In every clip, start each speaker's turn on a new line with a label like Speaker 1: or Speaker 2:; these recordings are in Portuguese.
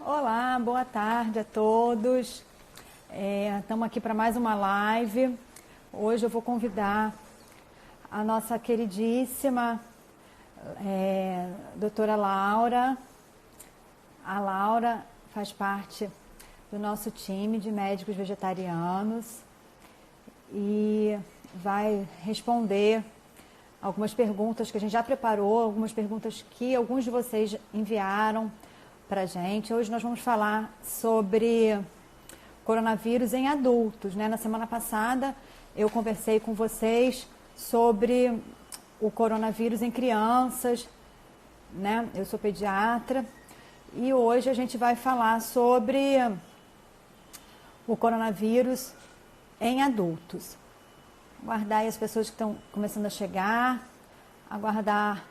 Speaker 1: Olá, boa tarde a todos. Estamos aqui para mais uma live. Hoje eu vou convidar a nossa queridíssima doutora Laura. A Laura faz parte do nosso time de médicos vegetarianos e vai responder algumas perguntas que a gente já preparou, algumas perguntas que alguns de vocês enviaram para a gente. Hoje nós vamos falar sobre coronavírus em adultos, né? Na semana passada eu conversei com vocês sobre o coronavírus em crianças, né? Eu sou pediatra e hoje a gente vai falar sobre o coronavírus em adultos. Aguardar aí as pessoas que estão começando a chegar, aguardar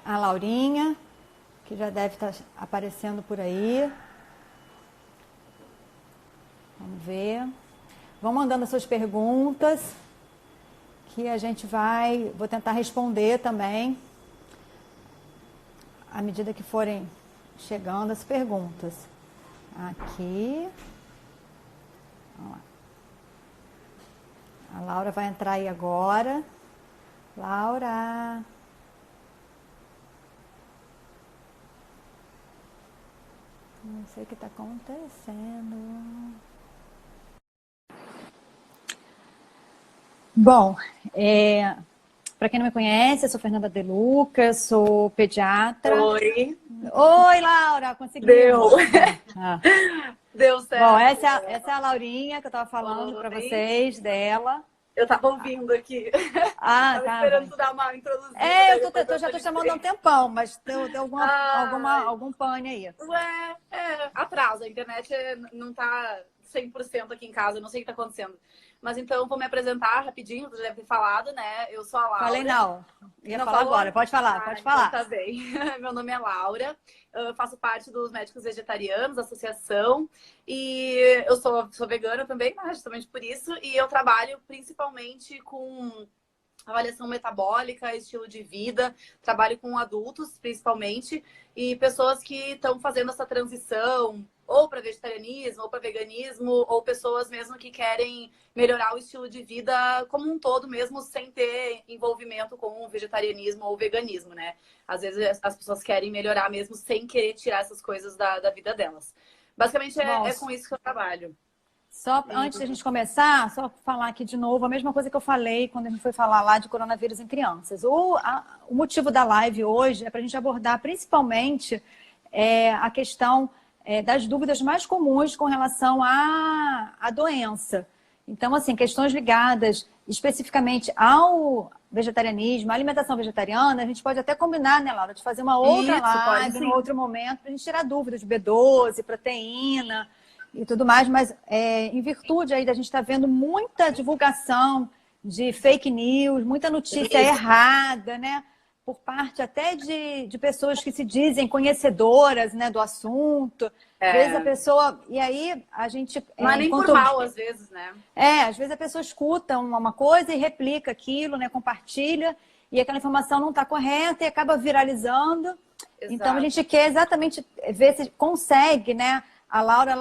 Speaker 1: a Laurinha, que já deve estar aparecendo por aí. Vamos ver. Vão mandando as suas perguntas, que a gente vou tentar responder também, à medida que forem chegando as perguntas. Aqui. Vamos lá. A Laura vai entrar aí agora. Laura. Não sei o que está acontecendo. Bom, para quem não me conhece, eu sou Fernanda De Luca, sou pediatra.
Speaker 2: Oi.
Speaker 1: Oi, Laura, conseguiu?
Speaker 2: Deu. Deu certo.
Speaker 1: Bom, essa é a Laurinha que eu estava falando para vocês dela.
Speaker 2: Eu estava ouvindo aqui.
Speaker 1: Ah,
Speaker 2: tava
Speaker 1: tá.
Speaker 2: esperando tu dar uma introduzida.
Speaker 1: Eu já estou chamando há um tempão, mas tem algum pane aí.
Speaker 2: Ué, atrasa. A internet não tá 100% aqui em casa, eu não sei o que tá acontecendo. Mas então, vou me apresentar rapidinho, tu já deve ter falado, né? Eu sou a Laura.
Speaker 1: Falei não. Ia falar agora, pode falar, pode falar.
Speaker 2: Então tá bem. Meu nome é Laura, eu faço parte dos médicos vegetarianos, associação, e eu sou vegana também, mas justamente por isso, e eu trabalho principalmente com avaliação metabólica, estilo de vida, trabalho com adultos, principalmente, e pessoas que estão fazendo essa transição ou para vegetarianismo, ou para veganismo, ou pessoas mesmo que querem melhorar o estilo de vida como um todo, mesmo sem ter envolvimento com o vegetarianismo ou veganismo, né? Às vezes as pessoas querem melhorar mesmo sem querer tirar essas coisas da vida delas. Basicamente é com isso que eu trabalho.
Speaker 1: Só antes da gente começar, só falar aqui de novo a mesma coisa que eu falei quando a gente foi falar lá de coronavírus em crianças. O motivo da live hoje é para a gente abordar principalmente a questão das dúvidas mais comuns com relação à doença. Então, assim, questões ligadas especificamente ao vegetarianismo, à alimentação vegetariana, a gente pode até combinar, né, Laura, de fazer uma outra live, em outro momento, para a gente tirar dúvidas de B12, proteína e tudo mais, mas em virtude aí da gente estar vendo muita divulgação de fake news, muita notícia errada, né? Por parte até de pessoas que se dizem conhecedoras, né, do assunto. Às vezes a pessoa... E aí a gente...
Speaker 2: Não é nem por mal, às vezes, né?
Speaker 1: Às vezes a pessoa escuta uma coisa e replica aquilo, né, compartilha, e aquela informação não está correta e acaba viralizando. Exato. Então a gente quer exatamente ver se consegue, né? A Laura,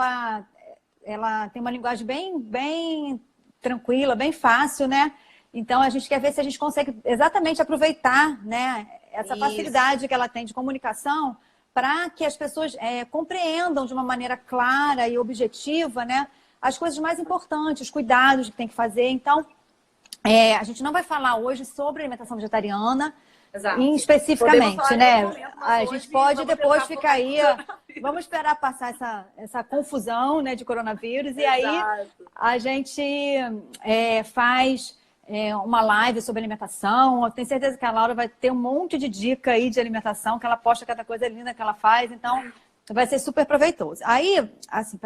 Speaker 1: ela tem uma linguagem bem tranquila, bem fácil, né? Então, a gente quer ver se a gente consegue exatamente aproveitar, né, essa facilidade que ela tem de comunicação para que as pessoas compreendam de uma maneira clara e objetiva, né, as coisas mais importantes, os cuidados que tem que fazer. Então, a gente não vai falar hoje sobre alimentação vegetariana, especificamente, né? A gente pode depois ficar aí, vamos esperar passar essa confusão, né, de coronavírus, e aí a gente faz uma live sobre alimentação. Eu tenho certeza que a Laura vai ter um monte de dica aí de alimentação, que ela posta cada coisa linda que ela faz, então vai ser super proveitoso. Aí, assim,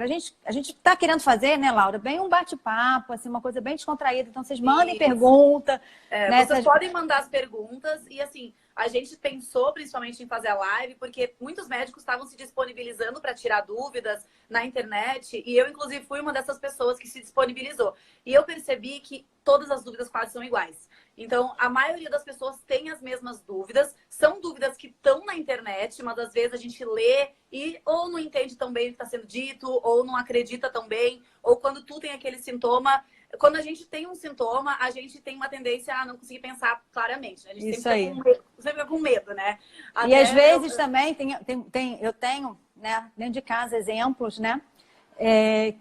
Speaker 1: a gente tá querendo fazer, né, Laura, bem um bate-papo, assim, uma coisa bem descontraída, então vocês mandem pergunta. Né?
Speaker 2: Vocês podem mandar as perguntas e, assim, a gente pensou principalmente em fazer a live, porque muitos médicos estavam se disponibilizando para tirar dúvidas na internet, e eu, inclusive, fui uma dessas pessoas que se disponibilizou. E eu percebi que todas as dúvidas quase são iguais. Então, a maioria das pessoas tem as mesmas dúvidas. São dúvidas que estão na internet, mas às vezes a gente lê e ou não entende tão bem o que está sendo dito, ou não acredita tão bem, ou quando tu tem aquele sintoma. Quando a gente tem um sintoma, a gente tem uma tendência a não conseguir pensar claramente, né? A gente
Speaker 1: Isso
Speaker 2: sempre
Speaker 1: aí.
Speaker 2: fica com medo, né?
Speaker 1: E às vezes também eu tenho, né, dentro de casa exemplos, né?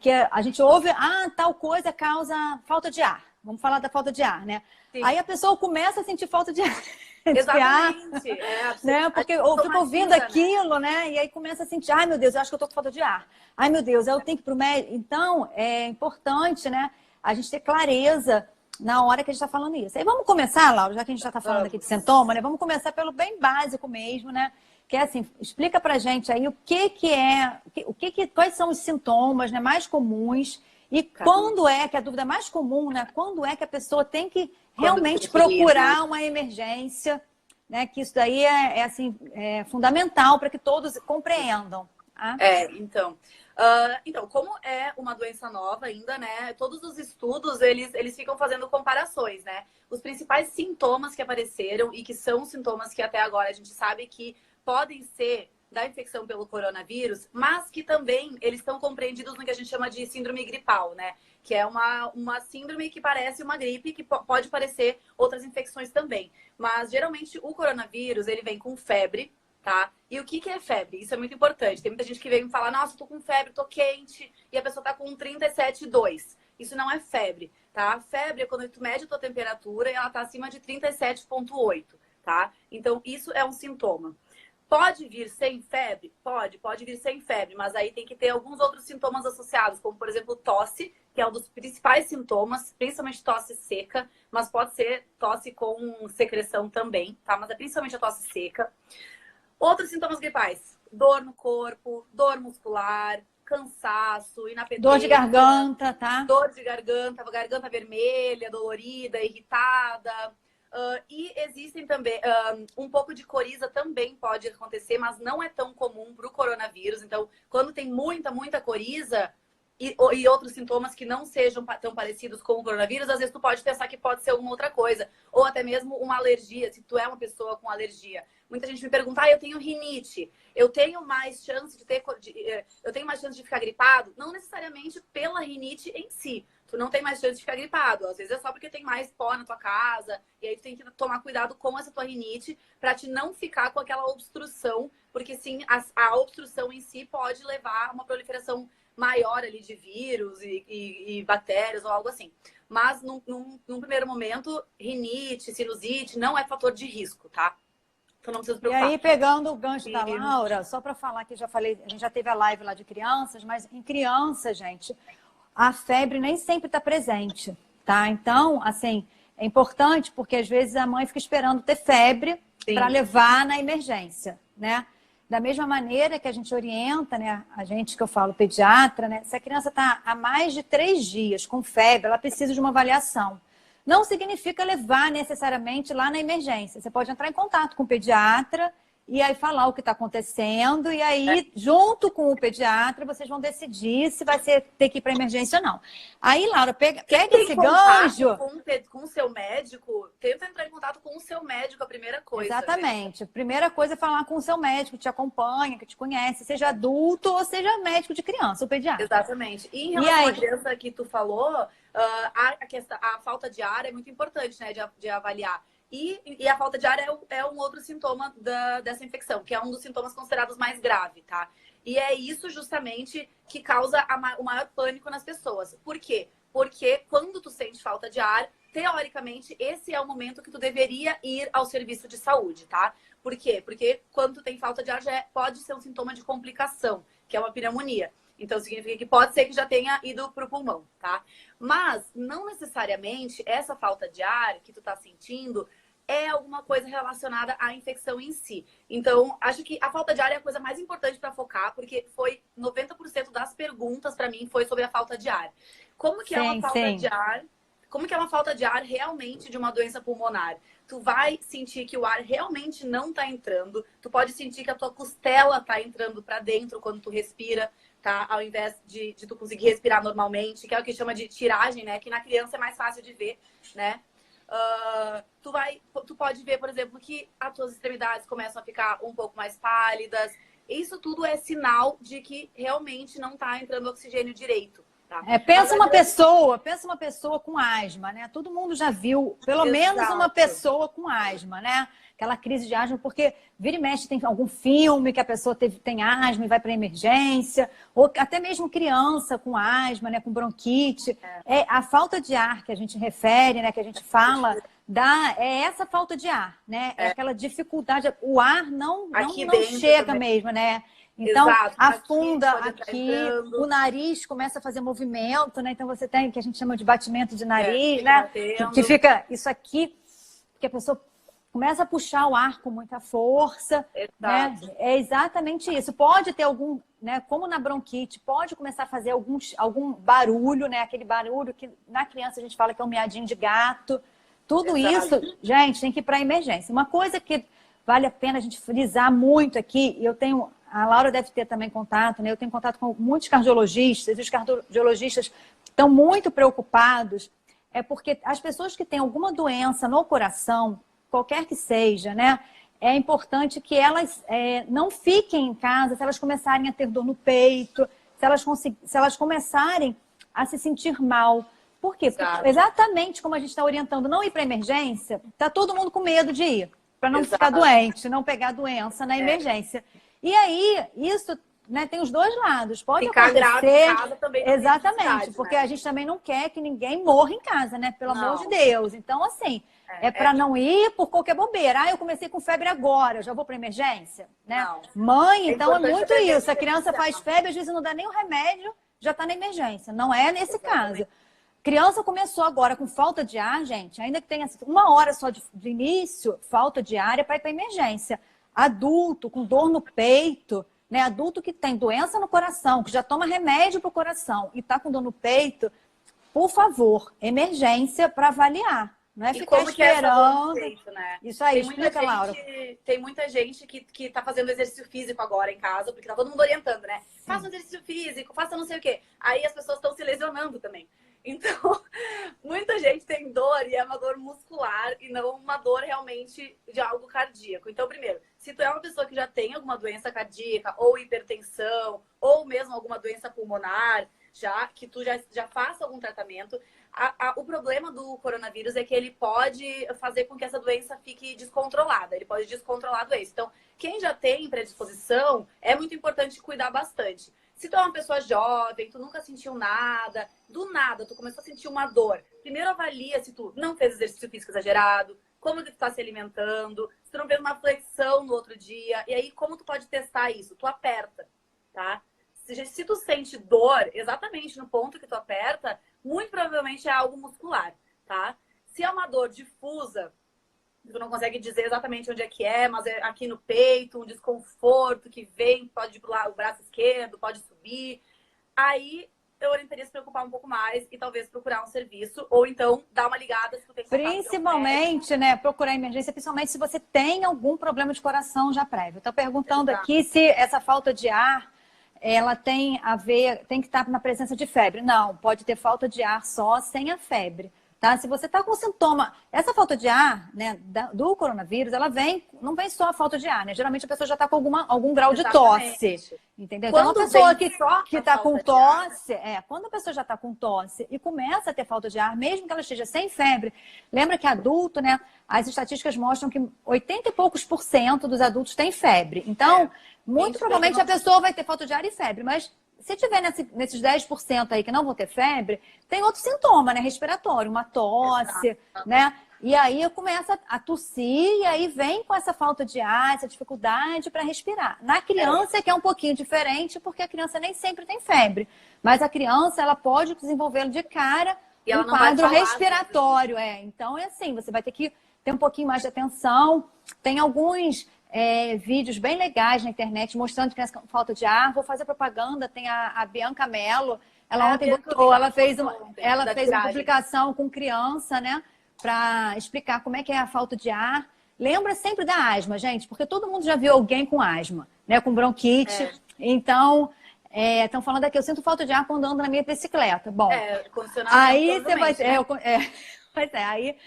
Speaker 1: Que a gente ouve, tal coisa causa falta de ar. Vamos falar da falta de ar, né?
Speaker 2: Sim.
Speaker 1: Aí a pessoa começa a sentir falta de ar.
Speaker 2: Exatamente.
Speaker 1: Né? Porque eu fico ouvindo aquilo, né? E aí começa a sentir, ai meu Deus, eu acho que eu tô com falta de ar. Ai meu Deus, eu tenho que ir pro médico. Então, é importante, né? A gente ter clareza na hora que a gente está falando isso. Aí vamos começar, Laura, já que a gente já está falando aqui de sintoma, né? Vamos começar pelo bem básico mesmo, né? Que é assim, explica pra gente aí quais são os sintomas, né, mais comuns e quando é que a dúvida mais comum, né? Quando é que a pessoa tem que realmente procurar uma emergência, né? Que isso daí é fundamental para que todos compreendam. Tá?
Speaker 2: Então, como é uma doença nova ainda, né? Todos os estudos, eles ficam fazendo comparações, né? Os principais sintomas que apareceram e que são sintomas que até agora a gente sabe que podem ser da infecção pelo coronavírus, mas que também eles estão compreendidos no que a gente chama de síndrome gripal, né? Que é uma síndrome que parece uma gripe, que pode parecer outras infecções também. Mas, geralmente, o coronavírus, ele vem com febre, tá? E o que é febre? Isso é muito importante. Tem muita gente que vem me falar, nossa, tô com febre, tô quente, e a pessoa tá com 37,2. Isso não é febre, tá? Febre é quando tu mede a tua temperatura e ela tá acima de 37,8, tá? Então, isso é um sintoma. Pode vir sem febre? Pode vir sem febre, mas aí tem que ter alguns outros sintomas associados, como, por exemplo, tosse, que é um dos principais sintomas, principalmente tosse seca, mas pode ser tosse com secreção também, tá? Mas é principalmente a tosse seca. Outros sintomas gripais: dor no corpo, dor muscular, cansaço, inapetência.
Speaker 1: Dor de garganta, tá?
Speaker 2: Dor de garganta, garganta vermelha, dolorida, irritada. E existem também, um pouco de coriza também pode acontecer, mas não é tão comum para o coronavírus. Então, quando tem muita coriza e outros sintomas que não sejam tão parecidos com o coronavírus, às vezes tu pode pensar que pode ser alguma outra coisa. Ou até mesmo uma alergia, se tu é uma pessoa com alergia. Muita gente me pergunta, eu tenho rinite, eu tenho mais chance eu tenho mais chance de ficar gripado? Não necessariamente pela rinite em si. Tu não tem mais chance de ficar gripado. Às vezes é só porque tem mais pó na tua casa. E aí tu tem que tomar cuidado com essa tua rinite para te não ficar com aquela obstrução. Porque sim, a obstrução em si pode levar a uma proliferação maior ali de vírus e bactérias ou algo assim. Mas num primeiro momento, rinite, sinusite não é fator de risco, tá? Então não precisa se preocupar.
Speaker 1: E aí, pegando o gancho da Laura, só para falar que a gente já teve a live lá de crianças, mas em criança, gente, a febre nem sempre está presente, tá? Então, assim, é importante porque às vezes a mãe fica esperando ter febre para levar na emergência, né? Da mesma maneira que a gente orienta, né? A gente que eu falo pediatra, né? Se a criança está há mais de 3 dias com febre, ela precisa de uma avaliação. Não significa levar necessariamente lá na emergência. Você pode entrar em contato com o pediatra e aí falar o que está acontecendo. E aí, junto com o pediatra, vocês vão decidir se vai ter que ir para emergência ou não. Aí, Laura, pega esse gancho.
Speaker 2: Com o seu médico, tenta entrar em contato com o seu médico, a primeira coisa.
Speaker 1: Exatamente. Né? Primeira coisa é falar com o seu médico, que te acompanha, que te conhece, seja adulto ou seja médico de criança, o pediatra.
Speaker 2: Exatamente. E em relação à criança que tu falou, a falta de ar é muito importante, né, de avaliar. E a falta de ar é um outro sintoma dessa infecção, que é um dos sintomas considerados mais grave, tá? E é isso justamente que causa o maior pânico nas pessoas. Por quê? Porque quando tu sente falta de ar, teoricamente, esse é o momento que tu deveria ir ao serviço de saúde, tá? Por quê? Porque quando tu tem falta de ar, pode ser um sintoma de complicação, que é uma pneumonia. Então, significa que pode ser que já tenha ido pro pulmão, tá? Mas, não necessariamente, essa falta de ar que tu tá sentindo é alguma coisa relacionada à infecção em si. Então, acho que a falta de ar é a coisa mais importante para focar, porque foi 90% das perguntas para mim foi sobre a falta de ar. Como que é uma falta de ar? Como que é uma falta de ar realmente de uma doença pulmonar? Tu vai sentir que o ar realmente não tá entrando. Tu pode sentir que a tua costela tá entrando para dentro quando tu respira, tá? Ao invés de tu conseguir respirar normalmente, que é o que chama de tiragem, né? Que na criança é mais fácil de ver, né? Tu pode ver, por exemplo, que as tuas extremidades começam a ficar um pouco mais pálidas. Isso tudo é sinal de que realmente não está entrando oxigênio direito. Tá?
Speaker 1: Pensa uma pessoa com asma, né? Todo mundo já viu pelo menos uma pessoa com asma, né? Aquela crise de asma, porque vira e mexe tem algum filme que a pessoa tem asma e vai para emergência, ou até mesmo criança com asma, né? Com bronquite. A falta de ar que a gente refere, né? Que a gente fala, é essa falta de ar, né? É aquela dificuldade, o ar não chega também. Mesmo, né? Então,
Speaker 2: exato,
Speaker 1: afunda aqui, o nariz começa a fazer movimento, né? Então, você tem o que a gente chama de batimento de nariz, né? Que fica isso aqui, que a pessoa começa a puxar o ar com muita força, né? É exatamente isso. Pode ter algum, né? Como na bronquite, pode começar a fazer algum barulho, né? Aquele barulho que na criança a gente fala que é um miadinho de gato. Tudo isso, gente, tem que ir para a emergência. Uma coisa que vale a pena a gente frisar muito aqui, a Laura deve ter também contato, né? Eu tenho contato com muitos cardiologistas, e os cardiologistas estão muito preocupados, porque as pessoas que têm alguma doença no coração, qualquer que seja, né? É importante que elas não fiquem em casa se elas começarem a ter dor no peito, se elas começarem a se sentir mal. Por quê? Porque exatamente como a gente está orientando não ir para emergência, está todo mundo com medo de ir, para não ficar doente, não pegar doença na emergência. E aí, isso, né, tem os dois lados. Pode
Speaker 2: ficar
Speaker 1: acontecer.
Speaker 2: Grave em casa também.
Speaker 1: Exatamente, porque a gente também não quer que ninguém morra em casa, né? Pelo amor de Deus. Então, assim, para não ir por qualquer bobeira. Eu comecei com febre agora, eu já vou para emergência, né? Não. Mãe, então é muito isso. A criança faz febre, às vezes não dá nem o remédio, já está na emergência. Não é nesse caso. Criança começou agora com falta de ar, gente, ainda que tenha 1 hora só de início, falta de ar é para ir para emergência. Adulto com dor no peito, né? Adulto que tem doença no coração, que já toma remédio para o coração e está com dor no peito, por favor, emergência para avaliar. Não é ficar esperando.
Speaker 2: Peito, né?
Speaker 1: Isso aí, explica, Laura.
Speaker 2: Tem muita gente que tá fazendo exercício físico agora em casa, porque tá todo mundo orientando, né? Faça um exercício físico, faça não sei o quê. Aí as pessoas estão se lesionando também. Então, muita gente tem dor e é uma dor muscular e não uma dor realmente de algo cardíaco. Então, primeiro, se tu é uma pessoa que já tem alguma doença cardíaca ou hipertensão ou mesmo alguma doença pulmonar, que tu já faça algum tratamento, o problema do coronavírus é que ele pode fazer com que essa doença fique descontrolada. Ele pode descontrolar a doença. Então, quem já tem predisposição, é muito importante cuidar bastante. Se tu é uma pessoa jovem, tu nunca sentiu nada, do nada tu começou a sentir uma dor. Primeiro avalia se tu não fez exercício físico exagerado, como que tu tá se alimentando, se tu não fez uma flexão no outro dia. E aí, como tu pode testar isso? Tu aperta, tá? Se tu sente dor exatamente no ponto que tu aperta, muito provavelmente é algo muscular, tá? Se é uma dor difusa, tu não consegue dizer exatamente onde é que é, mas é aqui no peito, um desconforto que vem, pode ir pro o braço esquerdo, pode subir. Aí eu orientaria se preocupar um pouco mais e talvez procurar um serviço, ou então dar uma ligada se tu tem contato.
Speaker 1: Principalmente, né, procurar emergência, principalmente se você tem algum problema de coração já prévio. Estou perguntando aqui se essa falta de ar, ela tem que estar na presença de febre. Não, pode ter falta de ar só sem a febre. Tá? Se você está com sintoma, essa falta de ar, né, do coronavírus, não vem só a falta de ar, né? Geralmente a pessoa já está com algum grau de tosse, entendeu? Então, uma pessoa que está com tosse, quando a pessoa já está com tosse e começa a ter falta de ar, mesmo que ela esteja sem febre, lembra que adulto, né? As estatísticas mostram que 80 e poucos % dos adultos têm febre. Então, muito provavelmente a pessoa vai ter falta de ar e febre, mas se tiver nesses 10% aí que não vão ter febre, tem outro sintoma, né? Respiratório, uma tosse, né? E aí começa a tossir e aí vem com essa falta de ar, essa dificuldade para respirar. Na criança que é um pouquinho diferente, porque a criança nem sempre tem febre. Mas a criança, ela pode desenvolver de cara um quadro respiratório. Então, é assim, você vai ter que ter um pouquinho mais de atenção. Tem alguns vídeos bem legais na internet mostrando criança com falta de ar. Vou fazer propaganda, tem a Bianca Mello. Ela ontem ela fez uma publicação com criança, né? Para explicar como é que é a falta de ar. Lembra sempre da asma, gente, porque todo mundo já viu alguém com asma, né? Com bronquite. Então, estão falando aqui, eu sinto falta de ar quando ando na minha bicicleta. Bom, aí você vai... Pois é, aí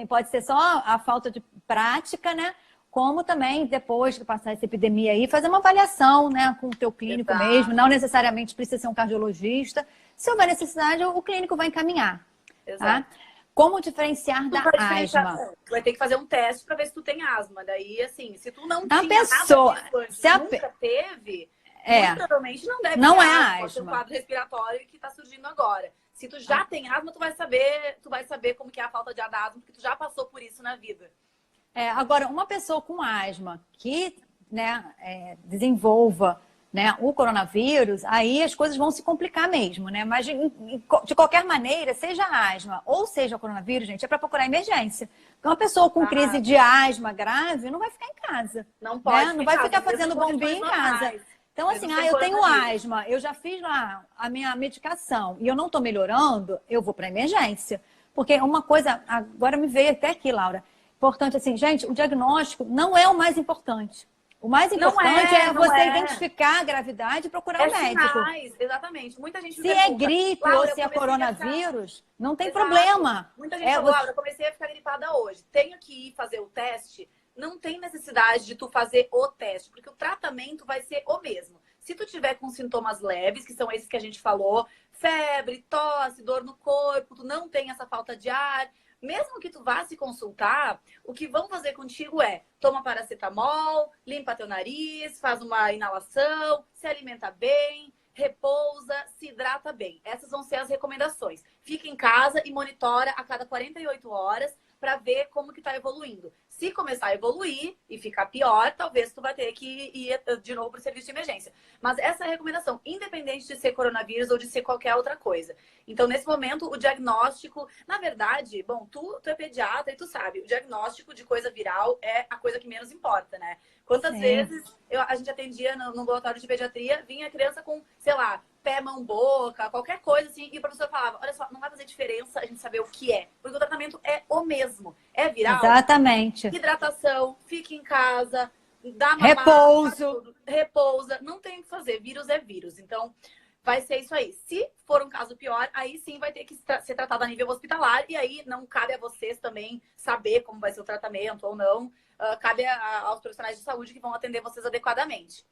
Speaker 1: pode ser só a falta de prática, né? Como também, depois de passar essa epidemia aí, fazer uma avaliação, né, com o teu clínico mesmo. Não necessariamente precisa ser um cardiologista. Se houver necessidade, o clínico vai encaminhar. Tá? Como diferenciar da asma?
Speaker 2: Tu vai ter que fazer um teste para ver se tu tem asma. Daí, assim, se tu não tinha
Speaker 1: pessoa,
Speaker 2: nada disso antes, nunca teve, muito provavelmente não deve
Speaker 1: não
Speaker 2: ter
Speaker 1: é
Speaker 2: asma. Pode ser um
Speaker 1: asma.
Speaker 2: quadro respiratório que está surgindo agora. Se tu já tem asma, tu vai saber como que é a falta de ar da asma, porque tu já passou por isso na vida.
Speaker 1: Agora, uma pessoa com asma que, né, desenvolva, né, o coronavírus, aí as coisas vão se complicar mesmo, né? Mas de qualquer maneira, seja asma ou seja o coronavírus, gente, é para procurar emergência. Porque uma pessoa com crise de asma grave não vai ficar em casa.
Speaker 2: Não pode.
Speaker 1: Né? Não vai ficar fazendo bombinha em casa. Então, assim, eu tenho asma, eu já fiz lá a minha medicação e eu não estou melhorando, eu vou para emergência. Porque uma coisa, agora me veio até aqui, Laura, importante assim, gente, o diagnóstico não é o mais importante. O mais importante é você identificar a gravidade e procurar o médico.
Speaker 2: Sinais, exatamente. Muita gente
Speaker 1: se é gripe ou se é coronavírus, não tem problema.
Speaker 2: Muita gente falou, Laura, eu comecei a ficar gripada hoje. Tenho que ir fazer o teste. Não tem necessidade de tu fazer o teste, porque o tratamento vai ser o mesmo. Se tu tiver com sintomas leves, que são esses que a gente falou, febre, tosse, dor no corpo, tu não tem essa falta de ar, mesmo que tu vá se consultar, o que vão fazer contigo é toma paracetamol, limpa teu nariz, faz uma inalação, se alimenta bem, repousa, se hidrata bem. Essas vão ser as recomendações. Fica em casa e monitora a cada 48 horas para ver como que tá evoluindo. Se começar a evoluir e ficar pior, talvez tu vai ter que ir de novo para o serviço de emergência. Mas essa é a recomendação, independente de ser coronavírus ou de ser qualquer outra coisa. Então, nesse momento, o diagnóstico... Na verdade, bom, tu é pediatra e tu sabe, o diagnóstico de coisa viral é a coisa que menos importa, né? Quantas vezes a gente atendia no ambulatório de pediatria, vinha a criança com, sei lá, pé, mão, boca, qualquer coisa assim, e o professor falava, olha só, não vai fazer diferença a gente saber o que é, porque o tratamento é o mesmo. É viral.
Speaker 1: Exatamente.
Speaker 2: Hidratação, fique em casa, dá
Speaker 1: repouso.
Speaker 2: Repousa, não tem o que fazer, vírus é vírus. Então, vai ser isso aí. Se for um caso pior, aí sim vai ter que ser tratado a nível hospitalar, e aí não cabe a vocês também saber como vai ser o tratamento ou não. Cabe aos profissionais de saúde que vão atender vocês adequadamente.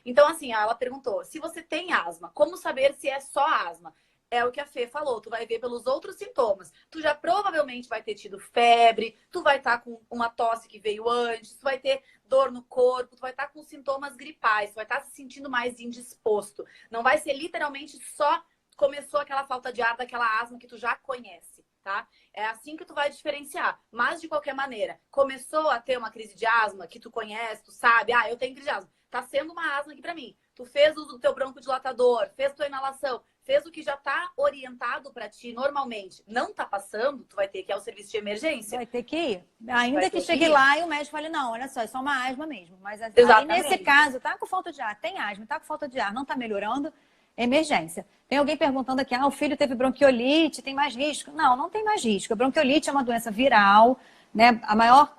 Speaker 2: Então, assim, ela perguntou, se você tem asma, como saber se é só asma? É o que a Fê falou, tu vai ver pelos outros sintomas. Tu já provavelmente vai ter tido febre, tu vai estar com uma tosse que veio antes, tu vai ter dor no corpo, tu vai estar com sintomas gripais, tu vai estar se sentindo mais indisposto. Não vai ser literalmente só começou aquela falta de ar daquela asma que tu já conhece, tá? É assim que tu vai diferenciar. Mas, de qualquer maneira, começou a ter uma crise de asma que tu conhece, tu sabe, eu tenho crise de asma. Tá sendo uma asma aqui pra mim. Tu fez uso do teu broncodilatador, fez tua inalação, fez o que já tá orientado pra ti normalmente. Não tá passando, tu vai ter que ir ao serviço de emergência.
Speaker 1: Vai ter que ir. Ainda que chegue lá e o médico fale, não, olha só, é só uma asma mesmo. Mas aí, nesse caso, tá com falta de ar, tem asma, tá com falta de ar, não tá melhorando, emergência. Tem alguém perguntando aqui, o filho teve bronquiolite, tem mais risco? Não, não tem mais risco. A bronquiolite é uma doença viral, né? A maior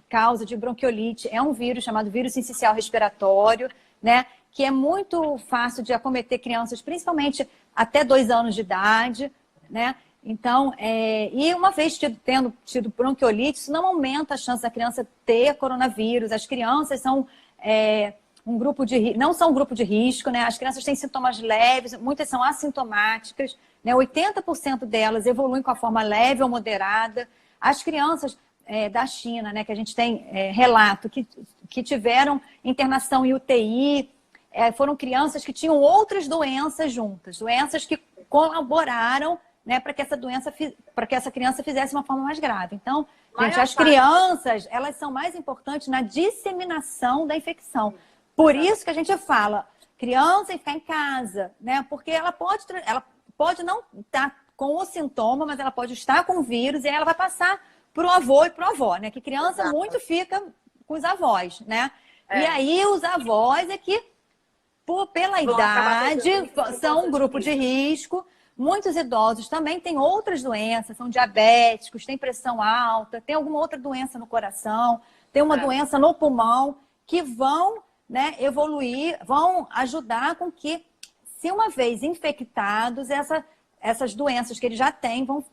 Speaker 1: causa de bronquiolite é um vírus chamado vírus sincicial respiratório, né? Que é muito fácil de acometer crianças, principalmente até 2 anos de idade, né? Então, e uma vez tendo tido bronquiolite, isso não aumenta a chance da criança ter coronavírus. As crianças são não são um grupo de risco, né? As crianças têm sintomas leves, muitas são assintomáticas, né? 80% delas evoluem com a forma leve ou moderada. As crianças da China, né, que a gente tem relato, que tiveram internação em UTI, foram crianças que tinham outras doenças juntas, doenças que colaboraram, né, para que essa criança fizesse uma forma mais grave. Então, gente, as crianças, elas são mais importantes na disseminação da infecção. Por isso que a gente fala, criança e ficar em casa, né? Porque ela pode não estar com o sintoma, mas ela pode estar com o vírus e aí ela vai passar para o avô e para a avó, né? Que criança muito fica com os avós, né? E aí os avós que, pela idade, são um grupo de risco. Muitos idosos também têm outras doenças, são diabéticos, têm pressão alta, tem alguma outra doença no coração, tem uma doença no pulmão, que vão, né, evoluir, vão ajudar com que, se uma vez infectados, essas doenças que eles já têm vão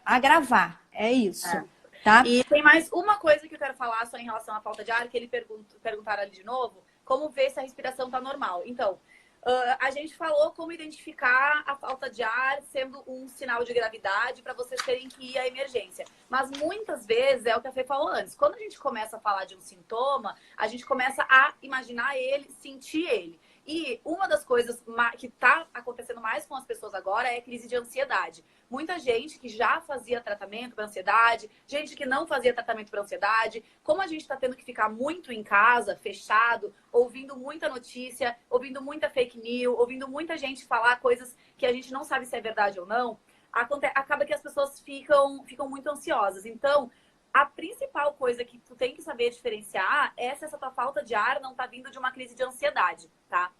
Speaker 1: agravar. É isso. Tá?
Speaker 2: E tem mais uma coisa que eu quero falar só em relação à falta de ar, que ele perguntaram ali de novo, como ver se a respiração está normal. Então, a gente falou como identificar a falta de ar sendo um sinal de gravidade para vocês terem que ir à emergência. Mas muitas vezes, é o que a Fê falou antes, quando a gente começa a falar de um sintoma, a gente começa a imaginar ele, sentir ele. E uma das coisas que está acontecendo mais com as pessoas agora é a crise de ansiedade. Muita gente que já fazia tratamento para ansiedade, gente que não fazia tratamento para ansiedade. Como a gente está tendo que ficar muito em casa, fechado, ouvindo muita notícia, ouvindo muita fake news, ouvindo muita gente falar coisas que a gente não sabe se é verdade ou não, acaba que as pessoas ficam muito ansiosas. Então, a principal coisa que tu tem que saber diferenciar é se essa tua falta de ar não tá vindo de uma crise de ansiedade, tá?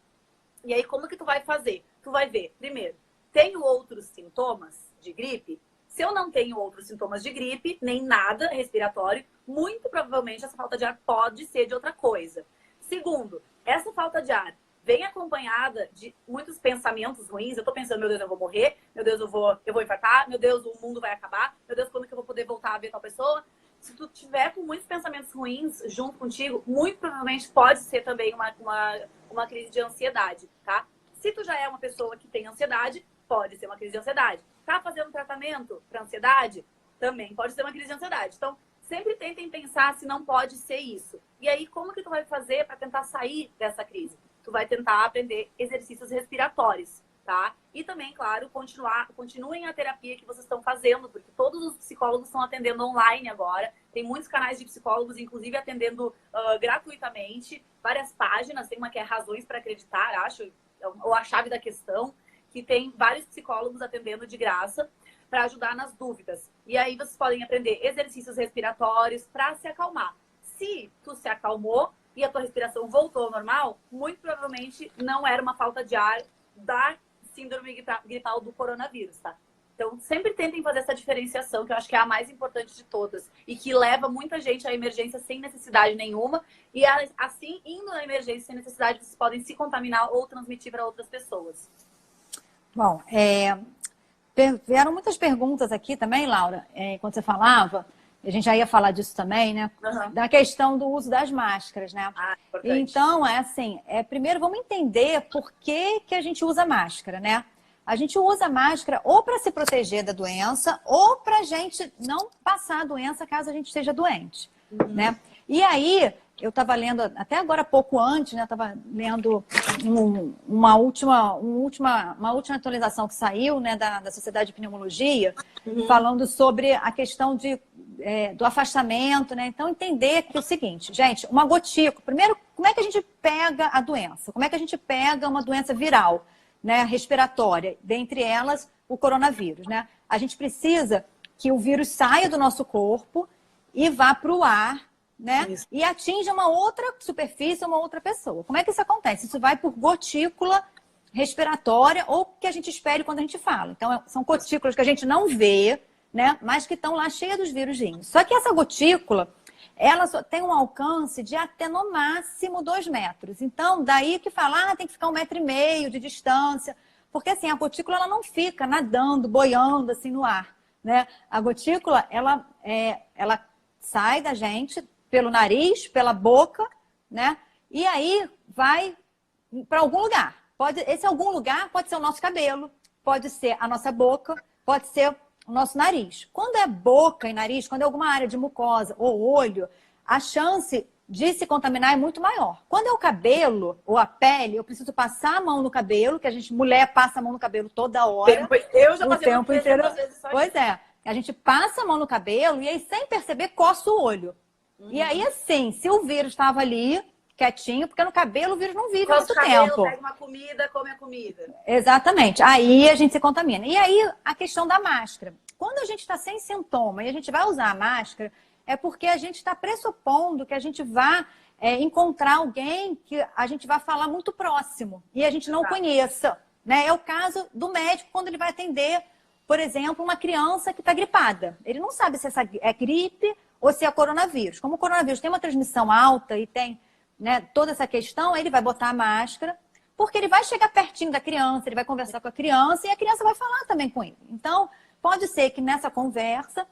Speaker 2: E aí, como que tu vai fazer? Tu vai ver, primeiro, tenho outros sintomas de gripe? Se eu não tenho outros sintomas de gripe, nem nada respiratório, muito provavelmente essa falta de ar pode ser de outra coisa. Segundo, essa falta de ar vem acompanhada de muitos pensamentos ruins. Eu tô pensando, meu Deus, eu vou morrer, meu Deus, eu vou infartar, meu Deus, o mundo vai acabar, meu Deus, quando que eu vou poder voltar a ver tal pessoa? Se tu tiver com muitos pensamentos ruins junto contigo, muito provavelmente pode ser também uma crise de ansiedade, tá? Se tu já é uma pessoa que tem ansiedade, pode ser uma crise de ansiedade. Tá fazendo tratamento para ansiedade? Também pode ser uma crise de ansiedade. Então, sempre tentem pensar se não pode ser isso. E aí, como que tu vai fazer para tentar sair dessa crise? Tu vai tentar aprender exercícios respiratórios, tá? E também, claro, continuem a terapia que vocês estão fazendo, porque todos os psicólogos estão atendendo online agora. Tem muitos canais de psicólogos, inclusive, atendendo gratuitamente. Várias páginas, tem uma que é Razões para Acreditar, acho, ou A Chave da Questão, que tem vários psicólogos atendendo de graça para ajudar nas dúvidas. E aí vocês podem aprender exercícios respiratórios para se acalmar. Se tu se acalmou e a tua respiração voltou ao normal, muito provavelmente não era uma falta de ar da síndrome gripal do coronavírus, tá? Então, sempre tentem fazer essa diferenciação, que eu acho que é a mais importante de todas. E que leva muita gente à emergência sem necessidade nenhuma. E assim, indo na emergência sem necessidade, vocês podem se contaminar ou transmitir para outras pessoas.
Speaker 1: Bom, vieram muitas perguntas aqui também, Laura, quando você falava, a gente já ia falar disso também, né?
Speaker 2: Uhum.
Speaker 1: Da questão do uso das máscaras, né? Então, primeiro vamos entender por que a gente usa máscara, né? A gente usa máscara ou para se proteger da doença ou para a gente não passar a doença caso a gente esteja doente, né? E aí, eu estava lendo, até agora pouco antes, né? Estava lendo uma última atualização que saiu, né? Da Sociedade de Pneumologia, falando sobre a questão do afastamento, né? Então, entender que é o seguinte, gente, uma gotícula. Primeiro, como é que a gente pega a doença? Como é que a gente pega uma doença viral, né? Respiratória, dentre elas, o coronavírus, né? A gente precisa que o vírus saia do nosso corpo e vá para o ar, né? Isso. E atinja uma outra superfície, uma outra pessoa. Como é que isso acontece? Isso vai por gotícula respiratória ou que a gente espere quando a gente fala. Então, são gotículas que a gente não vê, né? Mas que estão lá cheias dos vírusinhos. Só que essa gotícula, ela só tem um alcance de até no máximo 2 metros. Então, daí que fala, tem que ficar 1,5 metro de distância. Porque assim, a gotícula ela não fica nadando, boiando assim no ar, né? A gotícula, ela sai da gente pelo nariz, pela boca, né? E aí vai para algum lugar. Esse algum lugar pode ser o nosso cabelo, pode ser a nossa boca, pode ser o nosso nariz. Quando é boca e nariz, quando é alguma área de mucosa ou olho, a chance de se contaminar é muito maior. Quando é o cabelo ou a pele, eu preciso passar a mão no cabelo, que a gente, mulher, passa a mão no cabelo toda hora.
Speaker 2: Eu já passei
Speaker 1: o tempo inteiro. Pois é. A gente passa a mão no cabelo e aí, sem perceber, coça o olho. E aí, assim, se o vírus estava ali, quietinho, porque no cabelo o vírus não vive muito tempo.
Speaker 2: Pega uma comida, come a comida.
Speaker 1: Exatamente. Aí a gente se contamina. E aí, a questão da máscara. Quando a gente está sem sintoma e a gente vai usar a máscara, é porque a gente está pressupondo que a gente vai encontrar alguém que a gente vai falar muito próximo e a gente não conheça, né? É o caso do médico quando ele vai atender, por exemplo, uma criança que está gripada. Ele não sabe se essa é gripe ou se é coronavírus. Como o coronavírus tem uma transmissão alta e tem, né, toda essa questão, ele vai botar a máscara, porque ele vai chegar pertinho da criança, ele vai conversar com a criança e a criança vai falar também com ele. Então, pode ser que nessa conversa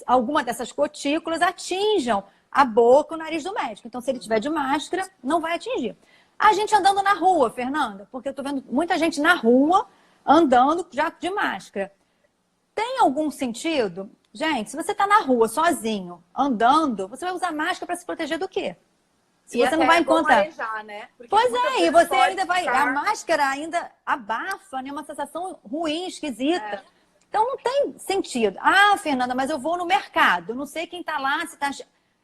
Speaker 1: alguma dessas gotículas atinjam a boca, o nariz do médico. Então, se ele tiver de máscara, não vai atingir. A gente andando na rua, Fernanda, porque eu tô vendo muita gente na rua andando já de máscara. Tem algum sentido? Gente, se você tá na rua sozinho, andando, você vai usar máscara para se proteger do quê? Se
Speaker 2: e
Speaker 1: você não vai encontrar.
Speaker 2: Marejar, né?
Speaker 1: Pois é, e você ainda vai. A máscara ainda abafa, né? Uma sensação ruim, esquisita. Então não tem sentido. Ah, Fernanda, mas eu vou no mercado. Não sei quem tá lá, se tá.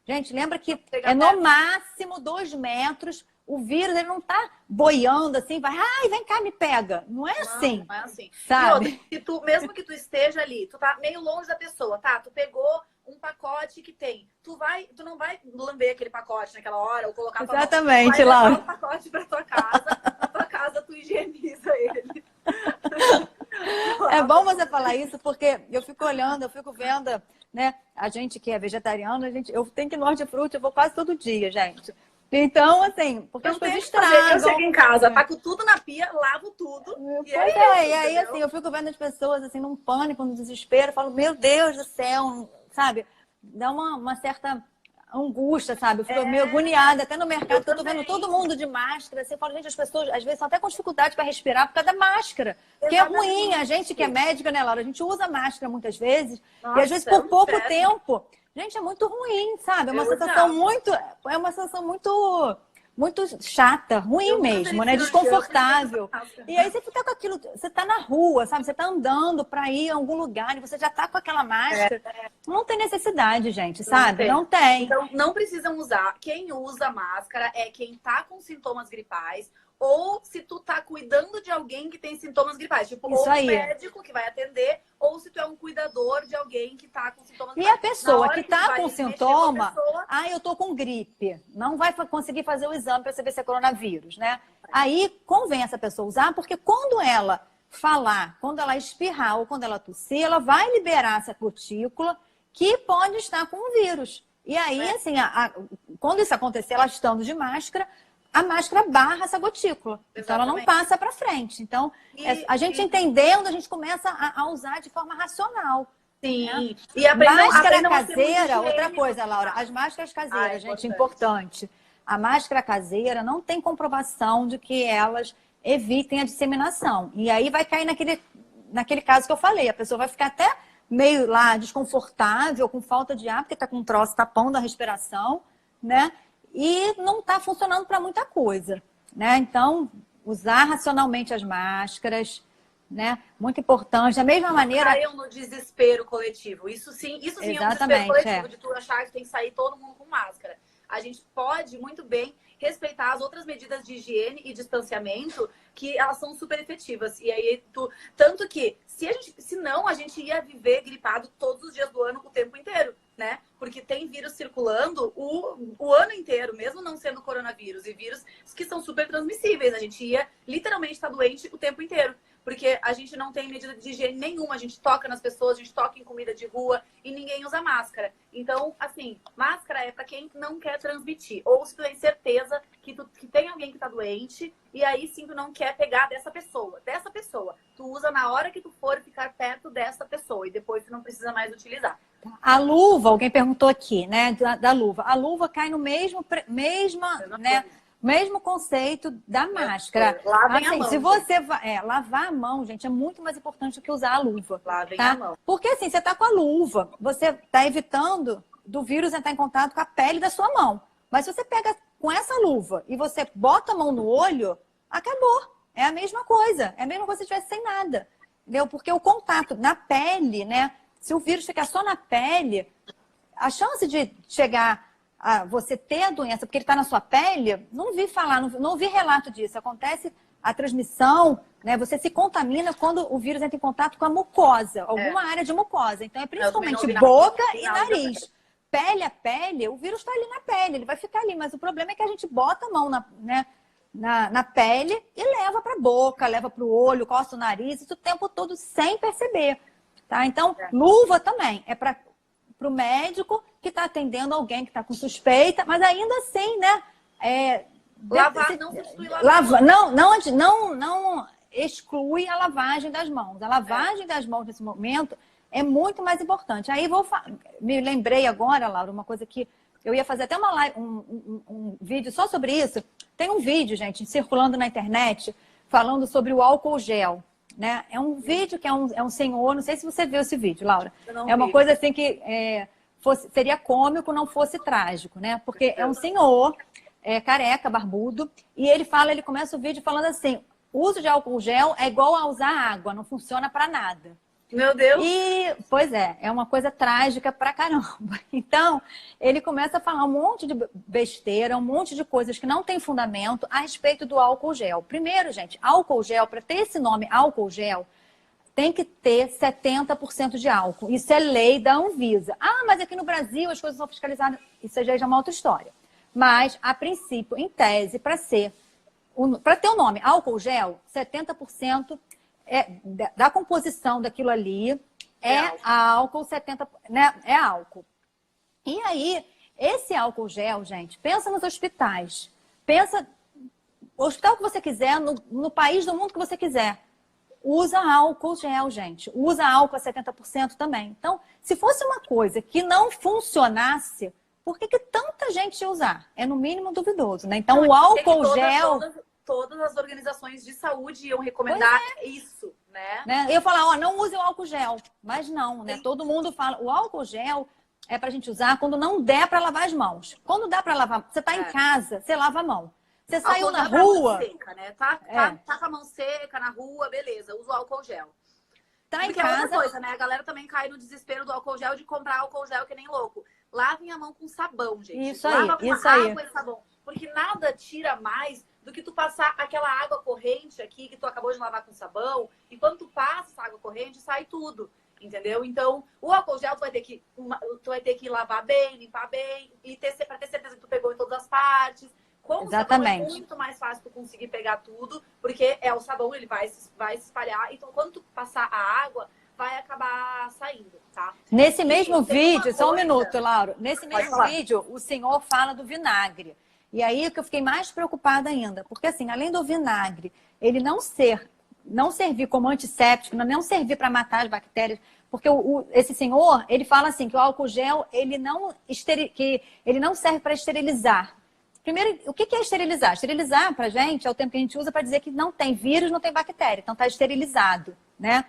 Speaker 1: Gente, lembra que é no máximo 2 metros. O vírus, ele não tá boiando assim, vai, ai, vem cá, me pega. Não é assim.
Speaker 2: Não é assim.
Speaker 1: Sabe?
Speaker 2: E outra, mesmo que tu esteja ali, tu tá meio longe da pessoa, tá? Tu pegou um pacote que tem. Tu não vai lamber aquele pacote naquela hora ou colocar tua
Speaker 1: Exatamente,
Speaker 2: mão.
Speaker 1: Laura.
Speaker 2: Tu vai levar o pacote pra tua casa. Na tua casa, tu higieniza ele.
Speaker 1: É bom você falar isso, porque eu fico olhando, eu fico vendo, né? A gente que é vegetariano, eu tenho que ir no Hortifruti, eu vou quase todo dia, gente. Então, assim, porque as coisas estragam.
Speaker 2: Eu chego em casa, taco tudo na pia, lavo tudo.
Speaker 1: E aí, assim, eu fico vendo as pessoas, assim, num pânico, num desespero, eu falo, meu Deus do céu, sabe? Dá uma certa angústia, sabe? Eu fico meio agoniada, até no mercado, que eu tô vendo todo mundo de máscara, assim, eu falo, gente, as pessoas, às vezes, estão até com dificuldade para respirar por causa da máscara. Porque é ruim, a gente que é médica, né, Laura? A gente usa máscara muitas vezes, e às vezes por pouco tempo. Gente, é muito ruim, sabe? É uma sensação muito chata, ruim mesmo, né? Desconfortável. E aí você fica com aquilo, você tá na rua, sabe? Você tá andando para ir a algum lugar e você já tá com aquela máscara. Não tem necessidade, gente, sabe? Não tem.
Speaker 2: Então, não precisam usar. Quem usa máscara é quem tá com sintomas gripais ou se tu tá cuidando de alguém que tem sintomas gripais. Tipo, ou o médico que vai atender, ou se tu é um cuidador de alguém que tá com sintomas gripais.
Speaker 1: E a pessoa que tá com sintoma, eu tô com gripe, não vai conseguir fazer o exame para saber se é coronavírus, né? Aí convém essa pessoa usar, porque quando ela falar, quando ela espirrar ou quando ela tossir, ela vai liberar essa cutícula que pode estar com o vírus. E aí, assim, quando isso acontecer, ela estando de máscara, a máscara barra essa gotícula. Exatamente. Então, ela não passa para frente. Então, a gente entendendo, a gente começa a usar de forma racional.
Speaker 2: Sim.
Speaker 1: Né?
Speaker 2: E
Speaker 1: máscara caseira, outra coisa, Laura. As máscaras caseiras, gente, importante. A máscara caseira não tem comprovação de que elas evitem a disseminação. E aí vai cair naquele caso que eu falei. A pessoa vai ficar até meio lá desconfortável, com falta de ar, porque está com um troço tapão da respiração, né? E não está funcionando para muita coisa, né? Então, usar racionalmente as máscaras, né? Muito importante. Da mesma maneira...
Speaker 2: Caiam no desespero coletivo. Isso sim
Speaker 1: exatamente,
Speaker 2: é um desespero coletivo, de tu achar que tem que sair todo mundo com máscara. A gente pode muito bem respeitar as outras medidas de higiene e distanciamento, que elas são super efetivas. E aí, tanto que, se não, a gente ia viver gripado todos os dias do ano, o tempo inteiro, né? Porque tem vírus circulando o ano inteiro, mesmo não sendo coronavírus, e vírus que são super transmissíveis. A gente ia literalmente estar doente o tempo inteiro. Porque a gente não tem medida de higiene nenhuma. A gente toca nas pessoas, a gente toca em comida de rua e ninguém usa máscara. Então, assim, máscara é para quem não quer transmitir. Ou se tu tem certeza que tem alguém que tá doente e aí sim tu não quer pegar dessa pessoa. Tu usa na hora que tu for ficar perto dessa pessoa e depois tu não precisa mais utilizar.
Speaker 1: A luva, alguém perguntou aqui, né, da luva. A luva cai no mesmo conceito da máscara.
Speaker 2: Lavem a mão,
Speaker 1: se você lavar a mão, gente, é muito mais importante do que usar a luva.
Speaker 2: Lavem a mão.
Speaker 1: Porque assim, você tá com a luva, você está evitando do vírus entrar em contato com a pele da sua mão. Mas se você pega com essa luva e você bota a mão no olho, acabou. É a mesma coisa. É a mesma coisa se estivesse sem nada. Entendeu? Porque o contato na pele, né? Se o vírus ficar só na pele, a chance de chegar você ter a doença porque ele está na sua pele, não vi falar, não vi relato disso. Acontece a transmissão, né? Você se contamina quando o vírus entra em contato com a mucosa, alguma área de mucosa. Então, é principalmente boca e nariz. Pele a pele, o vírus está ali na pele, ele vai ficar ali. Mas o problema é que a gente bota a mão na pele e leva para a boca, leva para o olho, coça o nariz, isso o tempo todo sem perceber. Tá? Então, luva também é para o médico que está atendendo alguém que está com suspeita, mas ainda assim, né?
Speaker 2: Lavar não substitui lavar.
Speaker 1: Não exclui a lavagem das mãos. A lavagem das mãos nesse momento é muito mais importante. Aí me lembrei agora, Laura, uma coisa que eu ia fazer até uma live, um vídeo só sobre isso. Tem um vídeo, gente, circulando na internet, falando sobre o álcool gel. Né? É um vídeo que é um senhor, não sei se você viu esse vídeo, Laura. É uma coisa assim que seria cômico, não fosse trágico, né? Porque é um senhor careca, barbudo, e ele começa o vídeo falando assim: o uso de álcool gel é igual a usar água, não funciona para nada.
Speaker 2: Meu Deus!
Speaker 1: Pois é uma coisa trágica pra caramba. Então, ele começa a falar um monte de besteira, um monte de coisas que não tem fundamento a respeito do álcool gel. Primeiro, gente, álcool gel, para ter esse nome álcool gel, tem que ter 70% de álcool. Isso é lei da Anvisa. Ah, mas aqui no Brasil as coisas são fiscalizadas. Isso já é uma outra história. Mas, a princípio, em tese, para ter o nome álcool gel, 70% da composição daquilo ali álcool, 70%, né? É álcool. E aí, esse álcool gel, gente, pensa nos hospitais. Pensa o hospital que você quiser, no país do mundo que você quiser. Usa álcool gel, gente. Usa álcool a 70% também. Então, se fosse uma coisa que não funcionasse, por que tanta gente ia usar? É no mínimo duvidoso, né? Então, o álcool gel...
Speaker 2: Todas as organizações de saúde iam recomendar isso, né?
Speaker 1: Eu falar, não use o álcool gel. Mas não, né? Todo mundo fala, o álcool gel é pra gente usar quando não der para lavar as mãos. Quando dá para lavar, você tá em casa, você lava a mão. Você saiu na rua...
Speaker 2: Seca, né? Tá com a mão seca na rua, beleza, usa o álcool gel.
Speaker 1: Tá
Speaker 2: Porque
Speaker 1: em casa...
Speaker 2: é outra coisa, né? A galera também cai no desespero do álcool gel, de comprar álcool gel que nem louco. Lavem a mão com sabão, gente.
Speaker 1: Isso aí,
Speaker 2: Lava com água e sabão. Porque nada tira mais do que tu passar aquela água corrente aqui que tu acabou de lavar com sabão. E quando tu passa essa água corrente, sai tudo. Entendeu? Então, o álcool gel tu vai ter que lavar bem, limpar bem, e pra ter certeza que tu pegou em todas as partes. Com
Speaker 1: Exatamente.
Speaker 2: O sabão é muito mais fácil tu conseguir pegar tudo, porque é o sabão, ele vai se espalhar. Então, quando tu passar a água, vai acabar saindo, tá?
Speaker 1: Nesse mesmo vídeo, só um minuto, Laura. Nesse mesmo vídeo, o senhor fala do vinagre. E aí que eu fiquei mais preocupada ainda. Porque, assim, além do vinagre, ele não servir como antisséptico, não servir para matar as bactérias. Porque esse senhor, ele fala assim, que o álcool gel, ele não serve para esterilizar. Primeiro, o que é esterilizar? Esterilizar, pra gente, é o termo que a gente usa para dizer que não tem vírus, não tem bactéria. Então, tá esterilizado, né?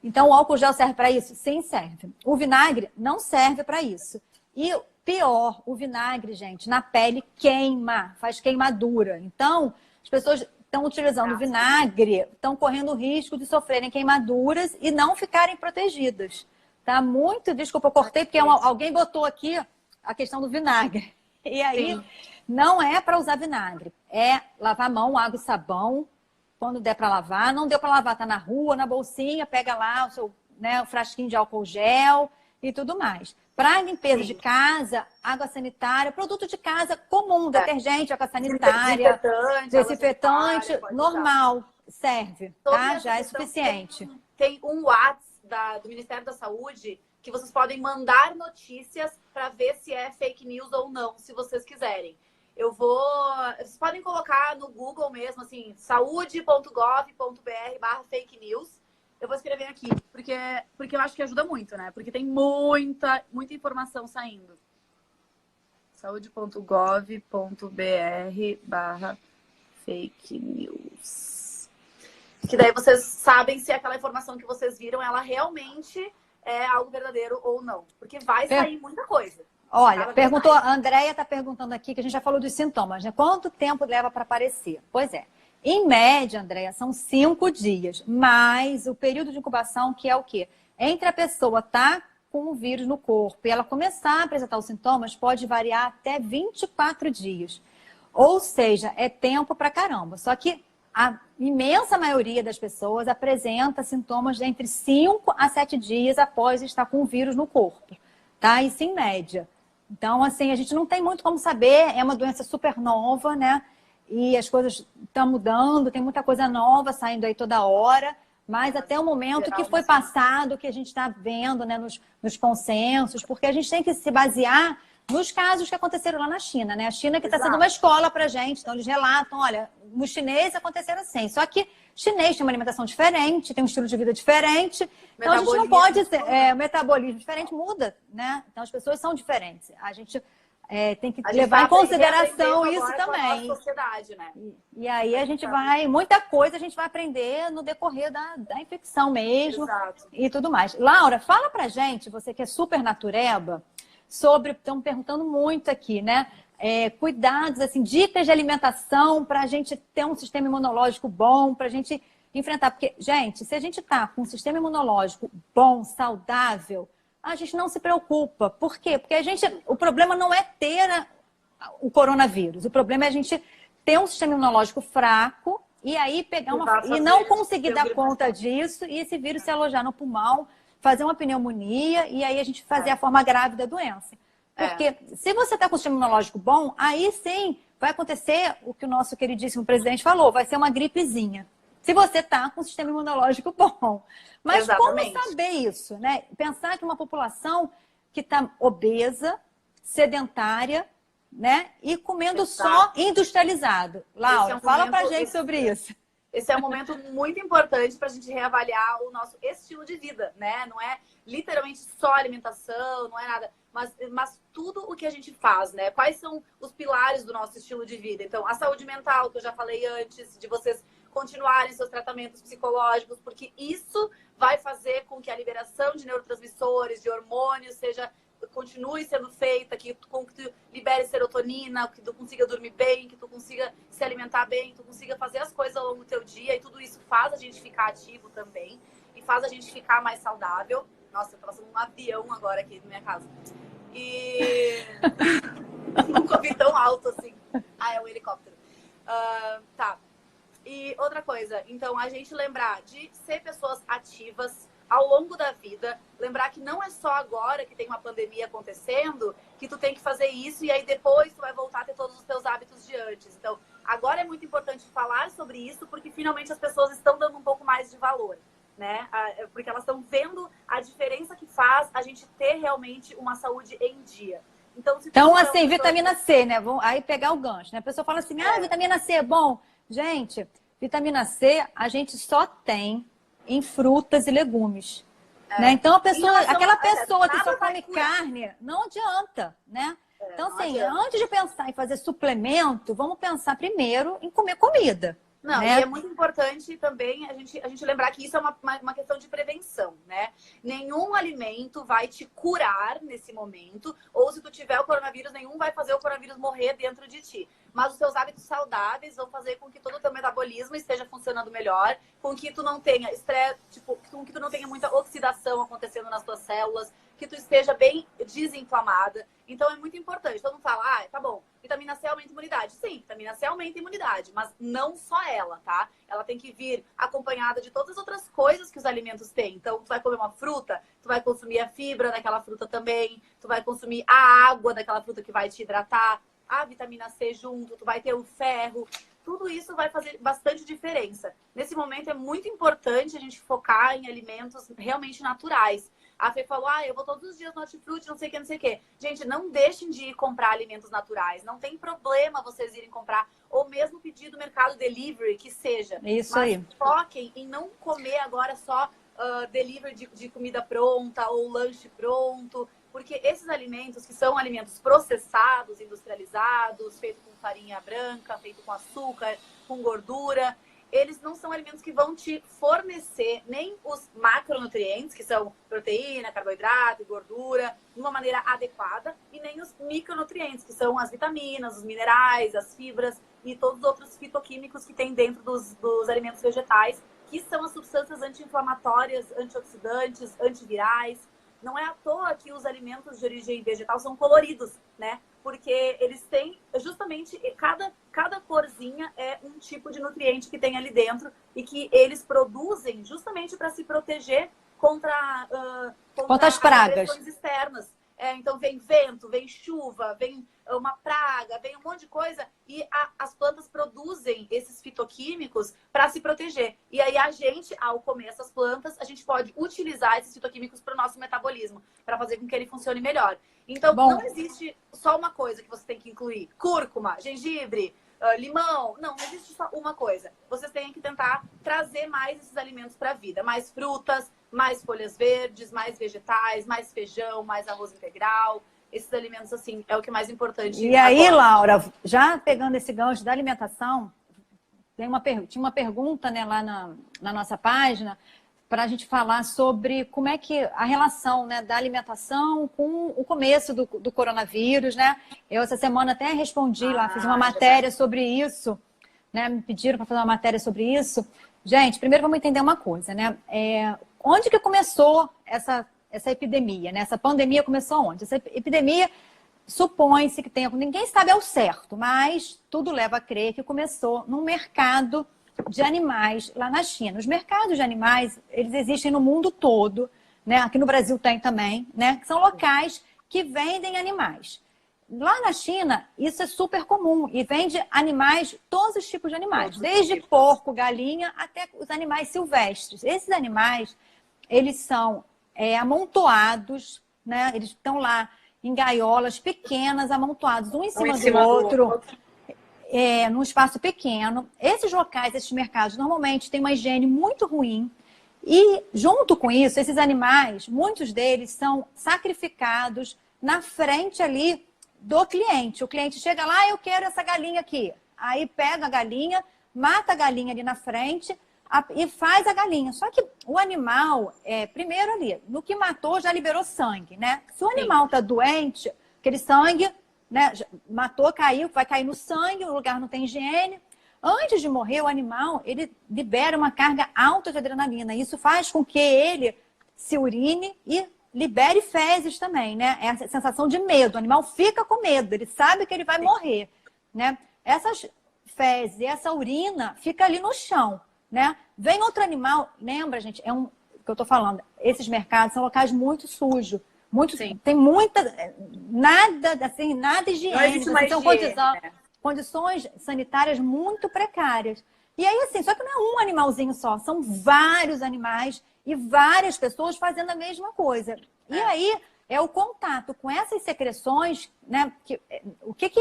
Speaker 1: Então, o álcool gel serve para isso? Sim, serve. O vinagre não serve para isso. E pior, o vinagre, gente, na pele queima, faz queimadura. Então, as pessoas estão utilizando vinagre, estão correndo o risco de sofrerem queimaduras e não ficarem protegidas. Tá muito, desculpa, eu cortei porque alguém botou aqui a questão do vinagre. E aí, não é para usar vinagre. É lavar a mão, água e sabão, quando der para lavar. Não deu para lavar, tá na rua, na bolsinha, pega lá o frasquinho de álcool gel e tudo mais. Para limpeza de casa, água sanitária, produto de casa comum, detergente, água sanitária, desinfetante normal, serve, tá? Já é suficiente.
Speaker 2: Tem um WhatsApp do Ministério da Saúde que vocês podem mandar notícias para ver se é fake news ou não, se vocês quiserem. Vocês podem colocar no Google mesmo, assim, saude.gov.br/fake news. Eu vou escrever aqui, porque eu acho que ajuda muito, né? Porque tem muita informação saindo. saude.gov.br/fake news. Que daí vocês sabem se aquela informação que vocês viram, ela realmente é algo verdadeiro ou não. Porque vai sair muita coisa.
Speaker 1: Olha, a Andréia está perguntando aqui, que a gente já falou dos sintomas, né? Quanto tempo leva para aparecer? Pois é. Em média, Andréia, são 5 dias, mas o período de incubação, que é o quê? Entre a pessoa estar com o vírus no corpo e ela começar a apresentar os sintomas, pode variar até 24 dias. Ou seja, é tempo pra caramba. Só que a imensa maioria das pessoas apresenta sintomas de entre 5 a 7 dias após estar com o vírus no corpo, tá? Isso em média. Então, assim, a gente não tem muito como saber, é uma doença super nova, né? E as coisas estão mudando, tem muita coisa nova saindo aí toda hora, mas até o momento que foi passado, que a gente está vendo, né, nos consensos, porque a gente tem que se basear nos casos que aconteceram lá na China, né? A China que está sendo uma escola para a gente, então eles relatam, olha, nos chineses aconteceram assim. Só que Chinês tem uma alimentação diferente, tem um estilo de vida diferente. Então a gente não
Speaker 2: Metabolismo.
Speaker 1: pode ser, o metabolismo diferente muda, né? Então as pessoas são diferentes. A gente tem que levar em consideração isso também.
Speaker 2: Com a nossa sociedade, né?
Speaker 1: E aí a gente vai, muita coisa a gente vai aprender no decorrer da infecção mesmo.
Speaker 2: Exato.
Speaker 1: E tudo mais. Laura, fala pra gente, você que é super natureba, estão perguntando muito aqui, né? Cuidados, assim, dicas de alimentação para a gente ter um sistema imunológico bom, para a gente enfrentar. Porque, gente, se a gente tá com um sistema imunológico bom, saudável, a gente não se preocupa. Por quê? Porque o problema não é ter o coronavírus. O problema é a gente ter um sistema imunológico fraco e aí pegar e não conseguir dar conta disso e esse vírus se alojar no pulmão, fazer uma pneumonia e aí a gente fazer a forma grave da doença. Porque se você está com o sistema imunológico bom, aí sim vai acontecer o que o nosso queridíssimo presidente falou, vai ser uma gripezinha. Se você está com o sistema imunológico bom. Mas Exatamente. Como saber isso, né? Pensar que uma população que está obesa, sedentária, né? E comendo só industrializado. Laura, fala pra gente sobre isso.
Speaker 2: Esse é um momento muito importante para a gente reavaliar o nosso estilo de vida, né? Não é literalmente só alimentação, não é nada, mas tudo o que a gente faz, né? Quais são os pilares do nosso estilo de vida? Então, a saúde mental, que eu já falei antes, de vocês continuarem seus tratamentos psicológicos, porque isso vai fazer com que a liberação de neurotransmissores, de hormônios, continue sendo feita, com que tu libere serotonina, que tu consiga dormir bem, que tu consiga se alimentar bem, que tu consiga fazer as coisas ao longo do teu dia, e tudo isso faz a gente ficar ativo também, e faz a gente ficar mais saudável. Nossa, eu tô passando um avião agora aqui na minha casa. E nunca vi tão alto assim. É um helicóptero. Tá. E outra coisa, então, a gente lembrar de ser pessoas ativas ao longo da vida, lembrar que não é só agora que tem uma pandemia acontecendo que tu tem que fazer isso e aí depois tu vai voltar a ter todos os teus hábitos de antes. Então, agora é muito importante falar sobre isso porque finalmente as pessoas estão dando um pouco mais de valor, né? Porque elas estão vendo a diferença que faz a gente ter realmente uma saúde em dia.
Speaker 1: Então assim, vitamina C, né? Vamos aí pegar o gancho, né? A pessoa fala assim, vitamina C é bom. Gente, vitamina C a gente só tem em frutas e legumes. Né? Então, aquela pessoa que só come carne, não adianta, né? Então, assim, antes de pensar em fazer suplemento, vamos pensar primeiro em comer comida.
Speaker 2: Não,
Speaker 1: né?
Speaker 2: E é muito importante também a gente lembrar que isso é uma questão de prevenção, né? Nenhum alimento vai te curar nesse momento, ou se tu tiver o coronavírus, nenhum vai fazer o coronavírus morrer dentro de ti. Mas os teus hábitos saudáveis vão fazer com que todo o teu metabolismo esteja funcionando melhor, com que tu não tenha estresse, com que tu não tenha muita oxidação acontecendo nas tuas células, que tu esteja bem desinflamada. Então é muito importante. Todo mundo fala, tá bom, vitamina C aumenta a imunidade. Sim, vitamina C aumenta a imunidade, mas não só ela, tá? Ela tem que vir acompanhada de todas as outras coisas que os alimentos têm. Então, tu vai comer uma fruta, tu vai consumir a fibra daquela fruta também, tu vai consumir a água daquela fruta que vai te hidratar, a vitamina C junto, tu vai ter o ferro. Tudo isso vai fazer bastante diferença. Nesse momento é muito importante a gente focar em alimentos realmente naturais. A Fê falou, eu vou todos os dias no hortifruti, não sei o que, não sei o que. Gente, não deixem de ir comprar alimentos naturais. Não tem problema vocês irem comprar, ou mesmo pedir do mercado delivery, que seja.
Speaker 1: Isso
Speaker 2: Mas
Speaker 1: aí.
Speaker 2: foquem em não comer agora só delivery de comida pronta ou lanche pronto. Porque esses alimentos, que são alimentos processados, industrializados, feitos com farinha branca, feito com açúcar, com gordura, eles não são alimentos que vão te fornecer nem os macronutrientes, que são proteína, carboidrato e gordura, de uma maneira adequada, e nem os micronutrientes, que são as vitaminas, os minerais, as fibras e todos os outros fitoquímicos que tem dentro dos alimentos vegetais, que são as substâncias anti-inflamatórias, antioxidantes, antivirais. Não é à toa que os alimentos de origem vegetal são coloridos, né? Porque eles têm justamente, cada corzinha é um tipo de nutriente que tem ali dentro e que eles produzem justamente para se proteger contra
Speaker 1: as pragas
Speaker 2: externas. Então vem vento, vem chuva, vem uma praga, vem um monte de coisa e as plantas produzem esses fitoquímicos para se proteger. E aí a gente, ao comer essas plantas, a gente pode utilizar esses fitoquímicos para o nosso metabolismo, para fazer com que ele funcione melhor. Então não existe só uma coisa que você tem que incluir. Cúrcuma, gengibre, limão. Não existe só uma coisa. Vocês têm que tentar trazer mais esses alimentos para a vida. Mais frutas, mais folhas verdes, mais vegetais, mais feijão, mais arroz integral. Esses alimentos, assim, é o que é mais importante.
Speaker 1: E aí, agora, Laura, já pegando esse gancho da alimentação, tinha uma pergunta, né, lá na nossa página, para a gente falar sobre como é que a relação, né, da alimentação com o começo do coronavírus, né? Eu essa semana até respondi lá, fiz uma matéria sobre isso, né? Me pediram para fazer uma matéria sobre isso. Gente, primeiro vamos entender uma coisa, né? Onde que começou essa epidemia, né? Essa pandemia começou onde? Essa epidemia supõe-se que tenha... Ninguém sabe ao certo, mas tudo leva a crer que começou num mercado de animais lá na China. Os mercados de animais, eles existem no mundo todo, né? Aqui no Brasil tem também, né? Que são locais que vendem animais. Lá na China, isso é super comum e vende animais, todos os tipos de animais, desde porco, galinha, até os animais silvestres. Esses animais, eles são amontoados, né? Eles estão lá em gaiolas pequenas, amontoados, um em cima do outro, num espaço pequeno. Esses locais, esses mercados, normalmente têm uma higiene muito ruim. E, junto com isso, esses animais, muitos deles são sacrificados na frente ali do cliente. O cliente chega lá, eu quero essa galinha aqui. Aí pega a galinha, mata a galinha ali na frente e faz a galinha. Só que o animal, primeiro ali, no que matou já liberou sangue, né? Se o animal está doente, aquele sangue, né, matou, caiu, vai cair no sangue, o lugar não tem higiene. Antes de morrer, o animal, ele libera uma carga alta de adrenalina. Isso faz com que ele se urine e libere fezes também, né? Essa sensação de medo. O animal fica com medo, ele sabe que ele vai morrer, né? Essas fezes e essa urina fica ali no chão, né? Vem outro animal, lembra, gente, que eu tô falando, esses mercados são locais muito sujos, tem nada higiênico, são condições sanitárias muito precárias. E aí, assim, só que não é um animalzinho só, são vários animais e várias pessoas fazendo a mesma coisa. E aí é o contato com essas secreções, né? O que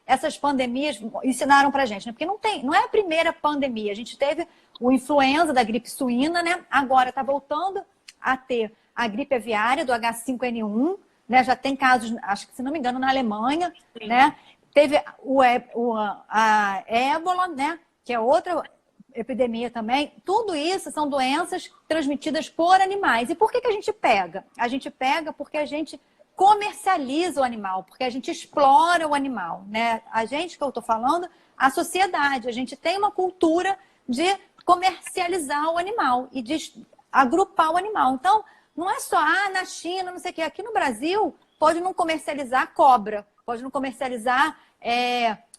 Speaker 1: essas pandemias ensinaram pra gente, né? Porque não é a primeira pandemia. A gente teve o influenza da gripe suína, né? Agora está voltando a ter a gripe aviária do H5N1, né? Já tem casos, acho que se não me engano, na Alemanha, né? Teve a ébola, né? Que é outra epidemia também. Tudo isso são doenças transmitidas por animais. E por que a gente pega? A gente pega porque a gente comercializa o animal, porque a gente explora o animal, né? A gente, que eu estou falando, a sociedade, a gente tem uma cultura de comercializar o animal e de agrupar o animal. Então, não é só, na China, não sei o quê. Aqui no Brasil, pode não comercializar cobra, pode não comercializar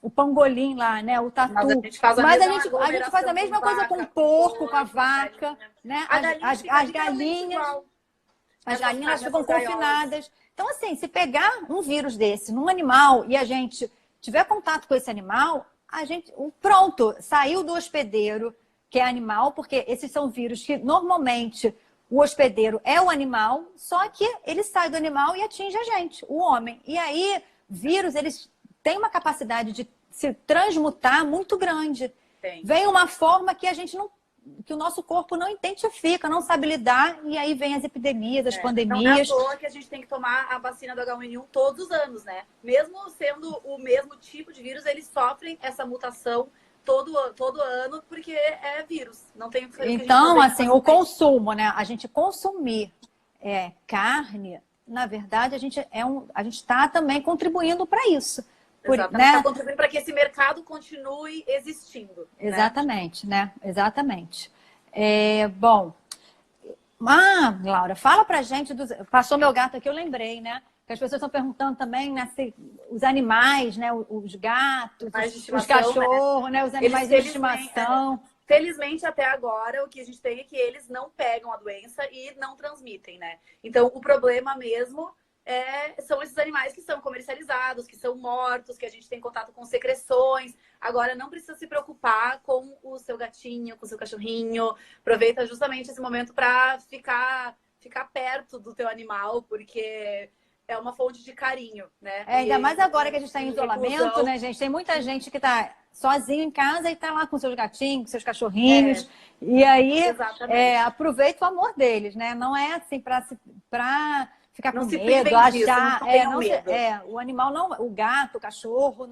Speaker 1: o pangolim lá, né? O tatu. Mas a gente faz a mesma coisa com o porco, com a vaca, né? As galinhas. As galinhas ficam confinadas. Então, assim, se pegar um vírus desse num animal e a gente tiver contato com esse animal, pronto, saiu do hospedeiro, que é animal, porque esses são vírus que normalmente o hospedeiro é o animal, só que ele sai do animal e atinge a gente, o homem. E aí, vírus, eles têm uma capacidade de se transmutar muito grande. Vem uma forma que que o nosso corpo não identifica, não sabe lidar, e aí vem as epidemias, as pandemias.
Speaker 2: Não é à toa que a gente tem que tomar a vacina do H1N1 todos os anos, né? Mesmo sendo o mesmo tipo de vírus, eles sofrem essa mutação todo ano, porque é vírus. Não tem.
Speaker 1: Então, assim, o consumo, né? A gente consumir carne, na verdade, a gente está também contribuindo para isso.
Speaker 2: Está contribuindo para que esse mercado continue existindo.
Speaker 1: Exatamente, né? Exatamente. Bom, Laura, fala pra gente. Passou meu gato aqui, eu lembrei, né? Que as pessoas estão perguntando também, né, se os animais, né? Os gatos, os cachorros, né? Os animais de estimação.
Speaker 2: Felizmente, até agora, o que a gente tem é que eles não pegam a doença e não transmitem, né? Então, o problema mesmo são esses animais que são comercializados, que são mortos, que a gente tem contato com secreções. Agora, não precisa se preocupar com o seu gatinho, com o seu cachorrinho. Aproveita justamente esse momento para ficar perto do teu animal, porque é uma fonte de carinho, né?
Speaker 1: Ainda mais agora que a gente está em isolamento,
Speaker 2: reclusão.
Speaker 1: né, gente? Tem muita gente que está sozinho em casa e está lá com seus gatinhos, com seus cachorrinhos. E aí aproveita o amor deles, né? Não é assim para ficar com medo, achar. O animal não, o gato, o cachorro,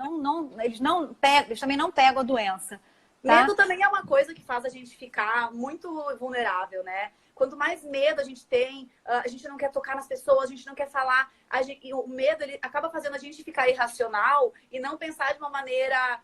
Speaker 1: eles não pegam, eles também não pegam a doença. Tá?
Speaker 2: Medo também é uma coisa que faz a gente ficar muito vulnerável, né? Quanto mais medo a gente tem, a gente não quer tocar nas pessoas, a gente não quer falar. E o medo, ele acaba fazendo a gente ficar irracional e não pensar de uma maneira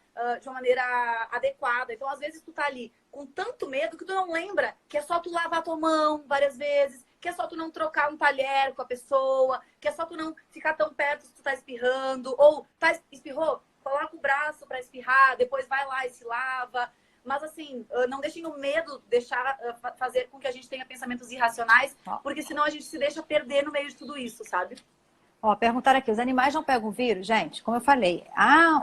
Speaker 2: adequada. Então, às vezes, tu tá ali com tanto medo que tu não lembra que é só tu lavar tua mão várias vezes, que é só tu não trocar um talher com a pessoa, que é só tu não ficar tão perto se tu tá espirrando. Ou espirrou, coloca o braço para espirrar, depois vai lá e se lava. Mas, assim, não deixem o medo fazer com que a gente tenha pensamentos irracionais, porque senão a gente se deixa perder no meio de tudo isso, sabe?
Speaker 1: Perguntaram aqui, os animais não pegam vírus? Gente, como eu falei,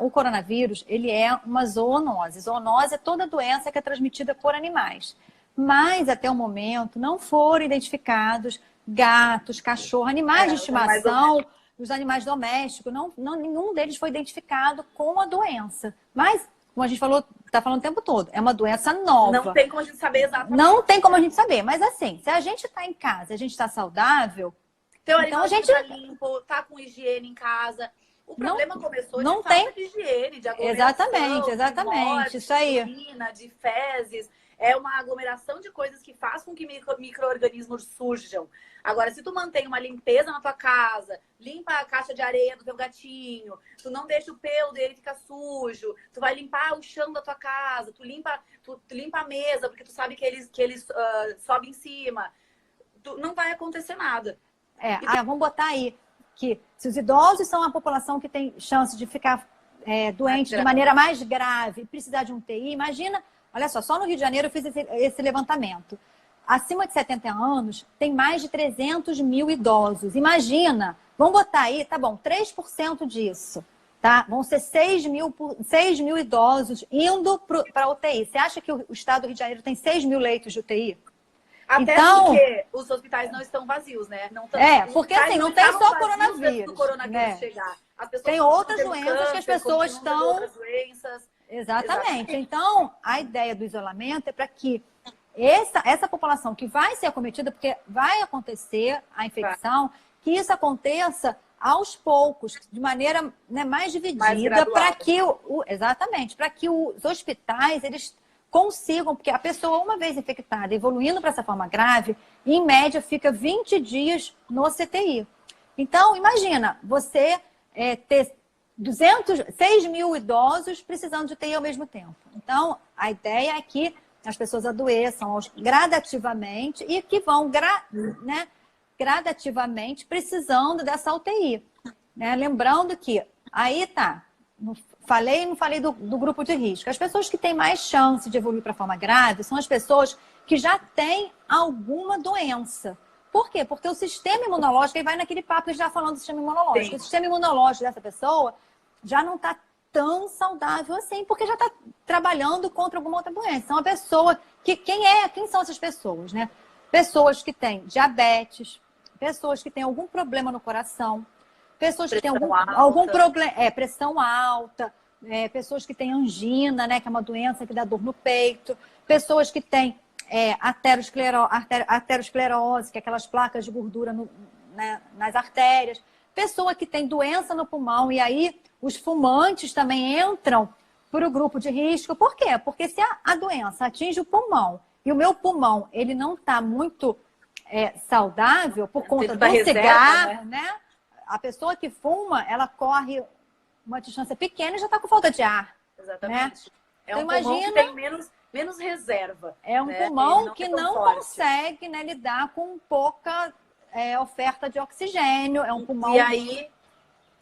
Speaker 1: o coronavírus, ele é uma zoonose. Zoonose é toda doença que é transmitida por animais. Mas, até o momento, não foram identificados gatos, cachorro, animais de estimação, os animais domésticos, nenhum deles foi identificado com a doença. Mas, como a gente está falando o tempo todo, é uma doença nova.
Speaker 2: Não tem como a gente saber exatamente.
Speaker 1: Não tem como a gente saber, mas assim, se a gente está em casa, a gente está saudável,
Speaker 2: então a gente está limpo, tá com higiene em casa. O problema começou de falta de higiene, de aglomeração,
Speaker 1: exatamente,
Speaker 2: de morte,
Speaker 1: isso aí.
Speaker 2: de urina, de fezes. É uma aglomeração de coisas que faz com que micro-organismos surjam. Agora, se tu mantém uma limpeza na tua casa, limpa a caixa de areia do teu gatinho, tu não deixa o pelo dele ficar sujo, tu vai limpar o chão da tua casa, tu limpa a mesa, porque tu sabe que eles sobem em cima, não vai acontecer nada.
Speaker 1: Vamos botar aí que se os idosos são a população que tem chance de ficar doente de maneira mais grave, precisar de um TI, imagina, olha só no Rio de Janeiro eu fiz esse levantamento. Acima de 70 anos, tem mais de 300 mil idosos. Imagina, vamos botar aí, tá bom, 3% disso, tá? Vão ser 6 mil idosos indo para a UTI. Você acha que o estado do Rio de Janeiro tem 6 mil leitos de UTI?
Speaker 2: Até porque os hospitais não estão vazios, né?
Speaker 1: Porque assim, não tem só coronavírus.
Speaker 2: Chegar.
Speaker 1: Tem outras doenças que as pessoas estão... Exatamente. Então, a ideia do isolamento é para que essa população que vai ser acometida, porque vai acontecer a infecção, que isso aconteça aos poucos, de maneira mais dividida, para que exatamente, para que os hospitais eles consigam, porque a pessoa, uma vez infectada, evoluindo para essa forma grave, em média fica 20 dias no CTI. Então, imagina, você ter 6 mil idosos precisando de UTI ao mesmo tempo. Então, a ideia é que as pessoas adoeçam gradativamente e que vão gradativamente precisando dessa UTI. Né? Lembrando que aí não falei do grupo de risco. As pessoas que têm mais chance de evoluir para a forma grave são as pessoas que já têm alguma doença. Por quê? Porque o sistema imunológico, aí vai naquele papo que a gente está falando do sistema imunológico. Sim. O sistema imunológico dessa pessoa já não está tão saudável assim, porque já está trabalhando contra alguma outra doença. Então, uma pessoa quem são essas pessoas, né? Pessoas que têm diabetes, pessoas que têm algum problema no coração, pessoas que têm algum problema, pressão alta, pessoas que têm angina, né? Que é uma doença que dá dor no peito, pessoas que têm arteriosclerose, que é aquelas placas de gordura nas artérias, pessoa que tem doença no pulmão, e aí os fumantes também entram para o grupo de risco. Por quê? Porque se a doença atinge o pulmão e o meu pulmão ele não está muito saudável por conta do cigarro, né? A pessoa que fuma, ela corre uma distância pequena e já está com falta de ar.
Speaker 2: Exatamente.
Speaker 1: Né? Então, imagina,
Speaker 2: pulmão que tem menos reserva.
Speaker 1: É um pulmão que não consegue lidar com pouca oferta de oxigênio. É um pulmão...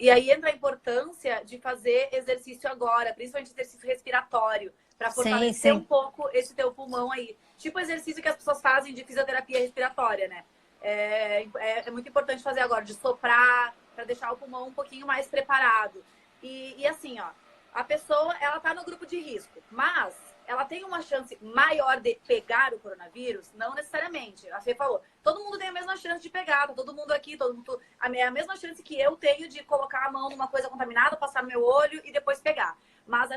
Speaker 2: E aí entra a importância de fazer exercício agora, principalmente exercício respiratório, para fortalecer um pouco esse teu pulmão aí. Tipo o exercício que as pessoas fazem de fisioterapia respiratória, né? É muito importante fazer agora, de soprar, para deixar o pulmão um pouquinho mais preparado. E assim, ó, a pessoa, ela tá no grupo de risco, mas ela tem uma chance maior de pegar o coronavírus? Não necessariamente. A Fê falou, todo mundo tem a mesma chance de pegar, tá todo mundo aqui, todo mundo... a mesma chance que eu tenho de colocar a mão numa coisa contaminada, passar no meu olho e depois pegar. Mas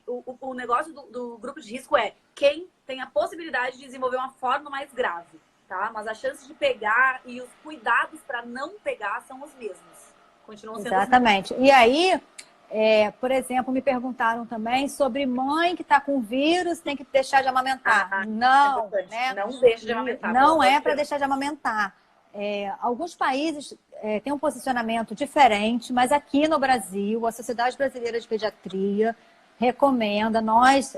Speaker 2: o negócio do grupo de risco é quem tem a possibilidade de desenvolver uma forma mais grave, tá? Mas a chance de pegar e os cuidados para não pegar são os mesmos. Continuam sendo
Speaker 1: Exatamente.
Speaker 2: os mesmos.
Speaker 1: E aí... por exemplo, me perguntaram também sobre mãe que está com vírus tem que deixar de amamentar. Não, né?
Speaker 2: Não deixa de amamentar.
Speaker 1: Não é para deixar de amamentar. Alguns países têm um posicionamento diferente, mas aqui no Brasil, a Sociedade Brasileira de Pediatria recomenda, nós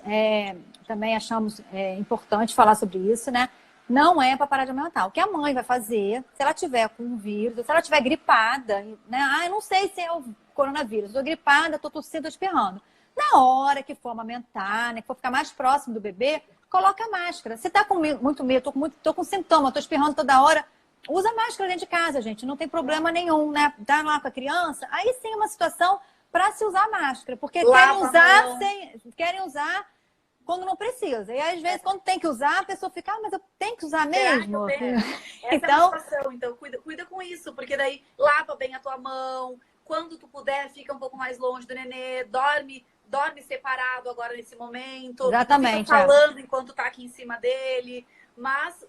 Speaker 1: também achamos importante falar sobre isso, né? Não é para parar de amamentar. O que a mãe vai fazer, se ela tiver com um vírus, ou se ela tiver gripada, né? Eu não sei se é o coronavírus, estou gripada, estou tossindo, estou espirrando. Na hora que for amamentar, né, que for ficar mais próximo do bebê, coloca a máscara. Se está com muito medo, estou com sintoma, estou espirrando toda hora, usa máscara dentro de casa, gente, não tem problema nenhum, né? Tá lá com a criança, aí sim é uma situação para se usar máscara, porque querem usar quando não precisa. E às vezes, quando tem que usar, a pessoa fica, mas eu tenho que usar mesmo?
Speaker 2: Essa
Speaker 1: então,
Speaker 2: é a situação. Então, cuida com isso, porque daí lava bem a tua mão. Quando tu puder, fica um pouco mais longe do nenê, dorme separado agora nesse momento.
Speaker 1: Exatamente.
Speaker 2: Fica falando enquanto tá aqui em cima dele. Mas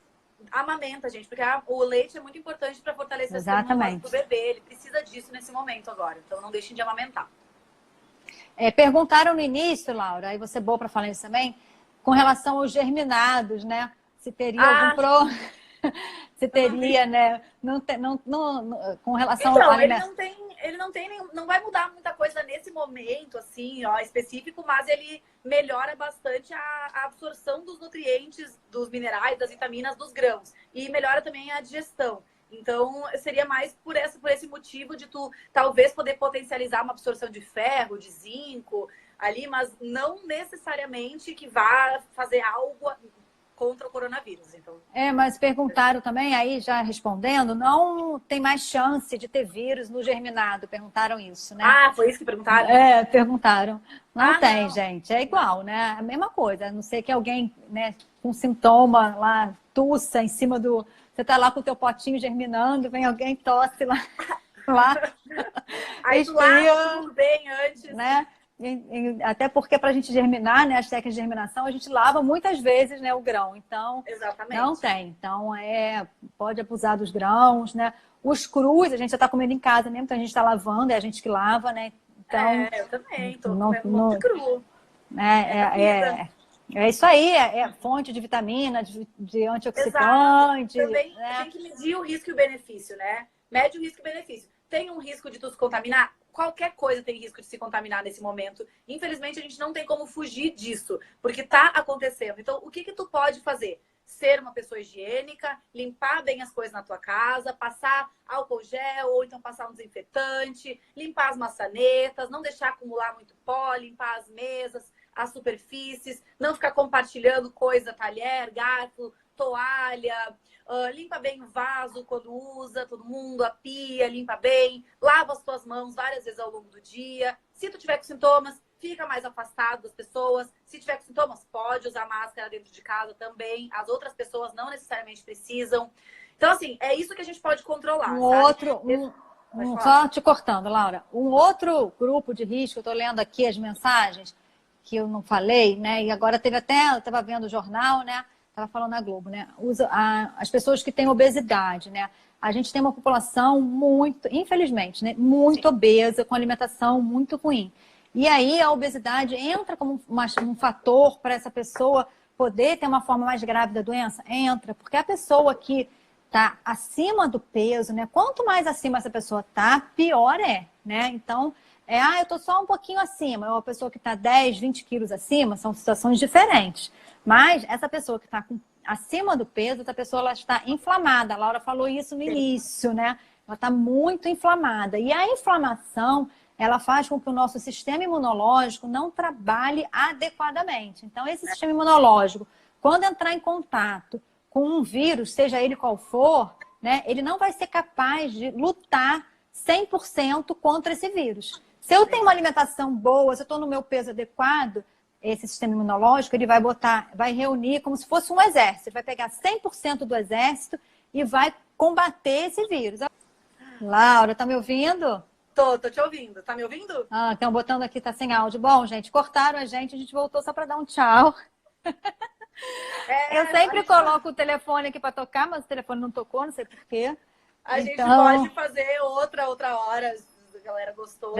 Speaker 2: amamenta, gente, porque o leite é muito importante para fortalecer as hormonas do bebê. Ele precisa disso nesse momento agora. Então, não deixem de amamentar.
Speaker 1: Perguntaram no início, Laura, aí você é boa para falar isso também, com relação aos germinados, né? Se teria algum se teria, né? Não, com relação
Speaker 2: então,
Speaker 1: ao
Speaker 2: ele não vai mudar muita coisa nesse momento, assim, ó, específico, mas ele melhora bastante a absorção dos nutrientes, dos minerais, das vitaminas, dos grãos. E melhora também a digestão. Então, seria mais por esse motivo de tu talvez poder potencializar uma absorção de ferro, de zinco ali, mas não necessariamente que vá fazer algo contra o coronavírus. Então...
Speaker 1: mas perguntaram também, aí já respondendo, não tem mais chance de ter vírus no germinado. Perguntaram isso, né?
Speaker 2: Foi isso que perguntaram?
Speaker 1: Perguntaram. Não tem, gente. É igual, né? A mesma coisa. A não ser que alguém, né, com sintoma lá, tussa em cima do... Você tá lá com o teu potinho germinando, vem alguém tosse lá.
Speaker 2: Aí tu lava tudo bem antes.
Speaker 1: Né? Até porque para a gente germinar, né, as técnicas de germinação, a gente lava muitas vezes, né, o grão. Então,
Speaker 2: exatamente.
Speaker 1: Não tem. Então, pode abusar dos grãos, né? Os crus, a gente já está comendo em casa mesmo, então a gente está lavando, é a gente que lava, né? Então,
Speaker 2: eu também, tô comendo muito cru.
Speaker 1: É isso aí, é fonte de vitamina, de antioxidante.
Speaker 2: Também tem que medir o risco e o benefício, né? Mede o risco e o benefício. Tem um risco de tu se contaminar? Qualquer coisa tem risco de se contaminar nesse momento. Infelizmente, a gente não tem como fugir disso, porque tá acontecendo. Então, o que tu pode fazer? Ser uma pessoa higiênica, limpar bem as coisas na tua casa, passar álcool gel ou então passar um desinfetante, limpar as maçanetas, não deixar acumular muito pó, limpar as mesas, as superfícies, não ficar compartilhando coisa, talher, garfo, toalha, limpa bem o vaso quando usa, todo mundo, a pia, limpa bem, lava as tuas mãos várias vezes ao longo do dia. Se tu tiver com sintomas, fica mais afastado das pessoas. Se tiver com sintomas, pode usar máscara dentro de casa também. As outras pessoas não necessariamente precisam. Então, assim, é isso que a gente pode controlar.
Speaker 1: Só te cortando, Laura. Um outro grupo de risco, eu estou lendo aqui as mensagens que eu não falei, né? E agora teve até, eu estava vendo o jornal, né? Estava falando na Globo, né? As pessoas que têm obesidade, né? A gente tem uma população muito, infelizmente, né? Muito obesa, com alimentação muito ruim. E aí a obesidade entra como um fator para essa pessoa poder ter uma forma mais grave da doença? Entra, porque a pessoa que está acima do peso, né? Quanto mais acima essa pessoa está, pior né? Então, eu estou só um pouquinho acima. É uma pessoa que está 10, 20 quilos acima, são situações diferentes. Mas essa pessoa que está acima do peso, essa pessoa ela está inflamada. A Laura falou isso no início, né? Ela está muito inflamada. E a inflamação, ela faz com que o nosso sistema imunológico não trabalhe adequadamente. Então, esse sistema imunológico, quando entrar em contato com um vírus, seja ele qual for, né, ele não vai ser capaz de lutar 100% contra esse vírus. Se eu tenho uma alimentação boa, se eu estou no meu peso adequado, esse sistema imunológico, ele vai botar, vai reunir como se fosse um exército. Ele vai pegar 100% do exército e vai combater esse vírus. Laura, tá me ouvindo?
Speaker 2: Tô te ouvindo. Tá me ouvindo?
Speaker 1: Ah, estão botando aqui, tá sem áudio. Bom, gente, cortaram a gente voltou só para dar um tchau. Eu sempre coloco o telefone aqui para tocar, mas o telefone não tocou, não sei porquê.
Speaker 2: A gente pode fazer outra hora, se a galera gostou.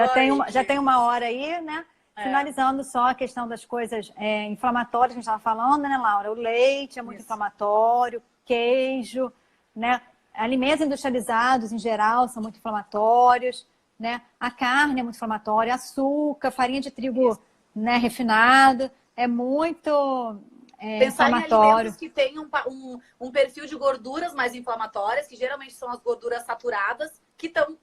Speaker 1: Já tem uma hora aí, né? Finalizando só a questão das coisas inflamatórias que a gente estava falando, né, Laura? O leite é muito inflamatório, queijo, né? Alimentos industrializados, em geral, são muito inflamatórios, né? A carne é muito inflamatória, açúcar, farinha de trigo, né, refinado, é muito
Speaker 2: pensar
Speaker 1: inflamatório.
Speaker 2: Em alimentos que têm um perfil de gorduras mais inflamatórias, que geralmente são as gorduras saturadas, que estão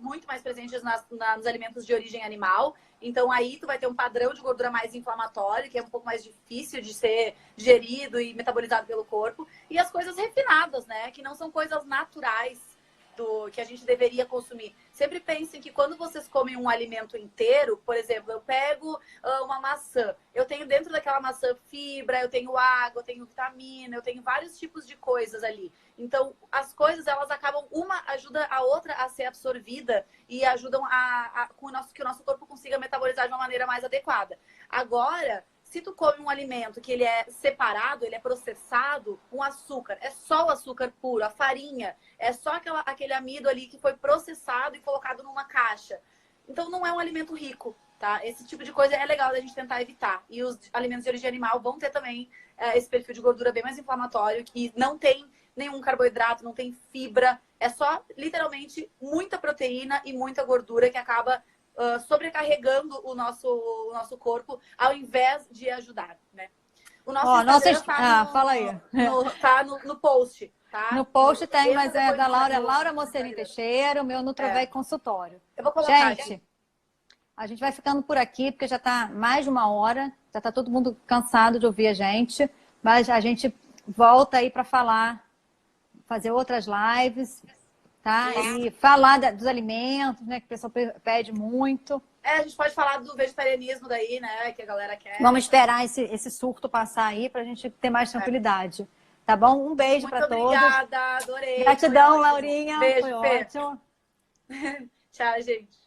Speaker 2: muito mais presentes nos alimentos de origem animal. Então, aí tu vai ter um padrão de gordura mais inflamatório, que é um pouco mais difícil de ser digerido e metabolizado pelo corpo. E as coisas refinadas, né? Que não são coisas naturais que a gente deveria consumir. Sempre pensem que quando vocês comem um alimento inteiro, por exemplo, eu pego uma maçã, eu tenho dentro daquela maçã fibra, eu tenho água, eu tenho vitamina, eu tenho vários tipos de coisas ali. Então, as coisas, elas acabam, uma ajuda a outra a ser absorvida e ajudam que o nosso corpo consiga metabolizar de uma maneira mais adequada. Agora, se tu come um alimento que ele é separado, ele é processado, um açúcar, é só o açúcar puro, a farinha, é só aquele amido ali que foi processado e colocado numa caixa. Então, não é um alimento rico, tá? Esse tipo de coisa é legal da gente tentar evitar. E os alimentos de origem animal vão ter também esse perfil de gordura bem mais inflamatório, que não tem nenhum carboidrato, não tem fibra. É só, literalmente, muita proteína e muita gordura que acaba sobrecarregando o nosso corpo, ao invés de ajudar, né? O nosso Instagram
Speaker 1: fala aí.
Speaker 2: Tá no post, tá?
Speaker 1: No post tem, mas é da Laura Mocelin Teixeira, o meu Nutrovec Consultório.
Speaker 2: Eu vou colocar,
Speaker 1: gente, a gente vai ficando por aqui, porque já está mais de uma hora, já está todo mundo cansado de ouvir a gente, mas a gente volta aí para fazer outras lives, tá? E falar dos alimentos, né? Que o pessoal pede muito.
Speaker 2: A gente pode falar do vegetarianismo daí, né? Que a galera quer.
Speaker 1: Vamos esperar esse surto passar aí pra gente ter mais tranquilidade. Tá bom? Um beijo para todos.
Speaker 2: Obrigada, adorei.
Speaker 1: Gratidão, Laurinha.
Speaker 2: Beijo,
Speaker 1: foi
Speaker 2: Fê.
Speaker 1: ótimo.
Speaker 2: Tchau, gente.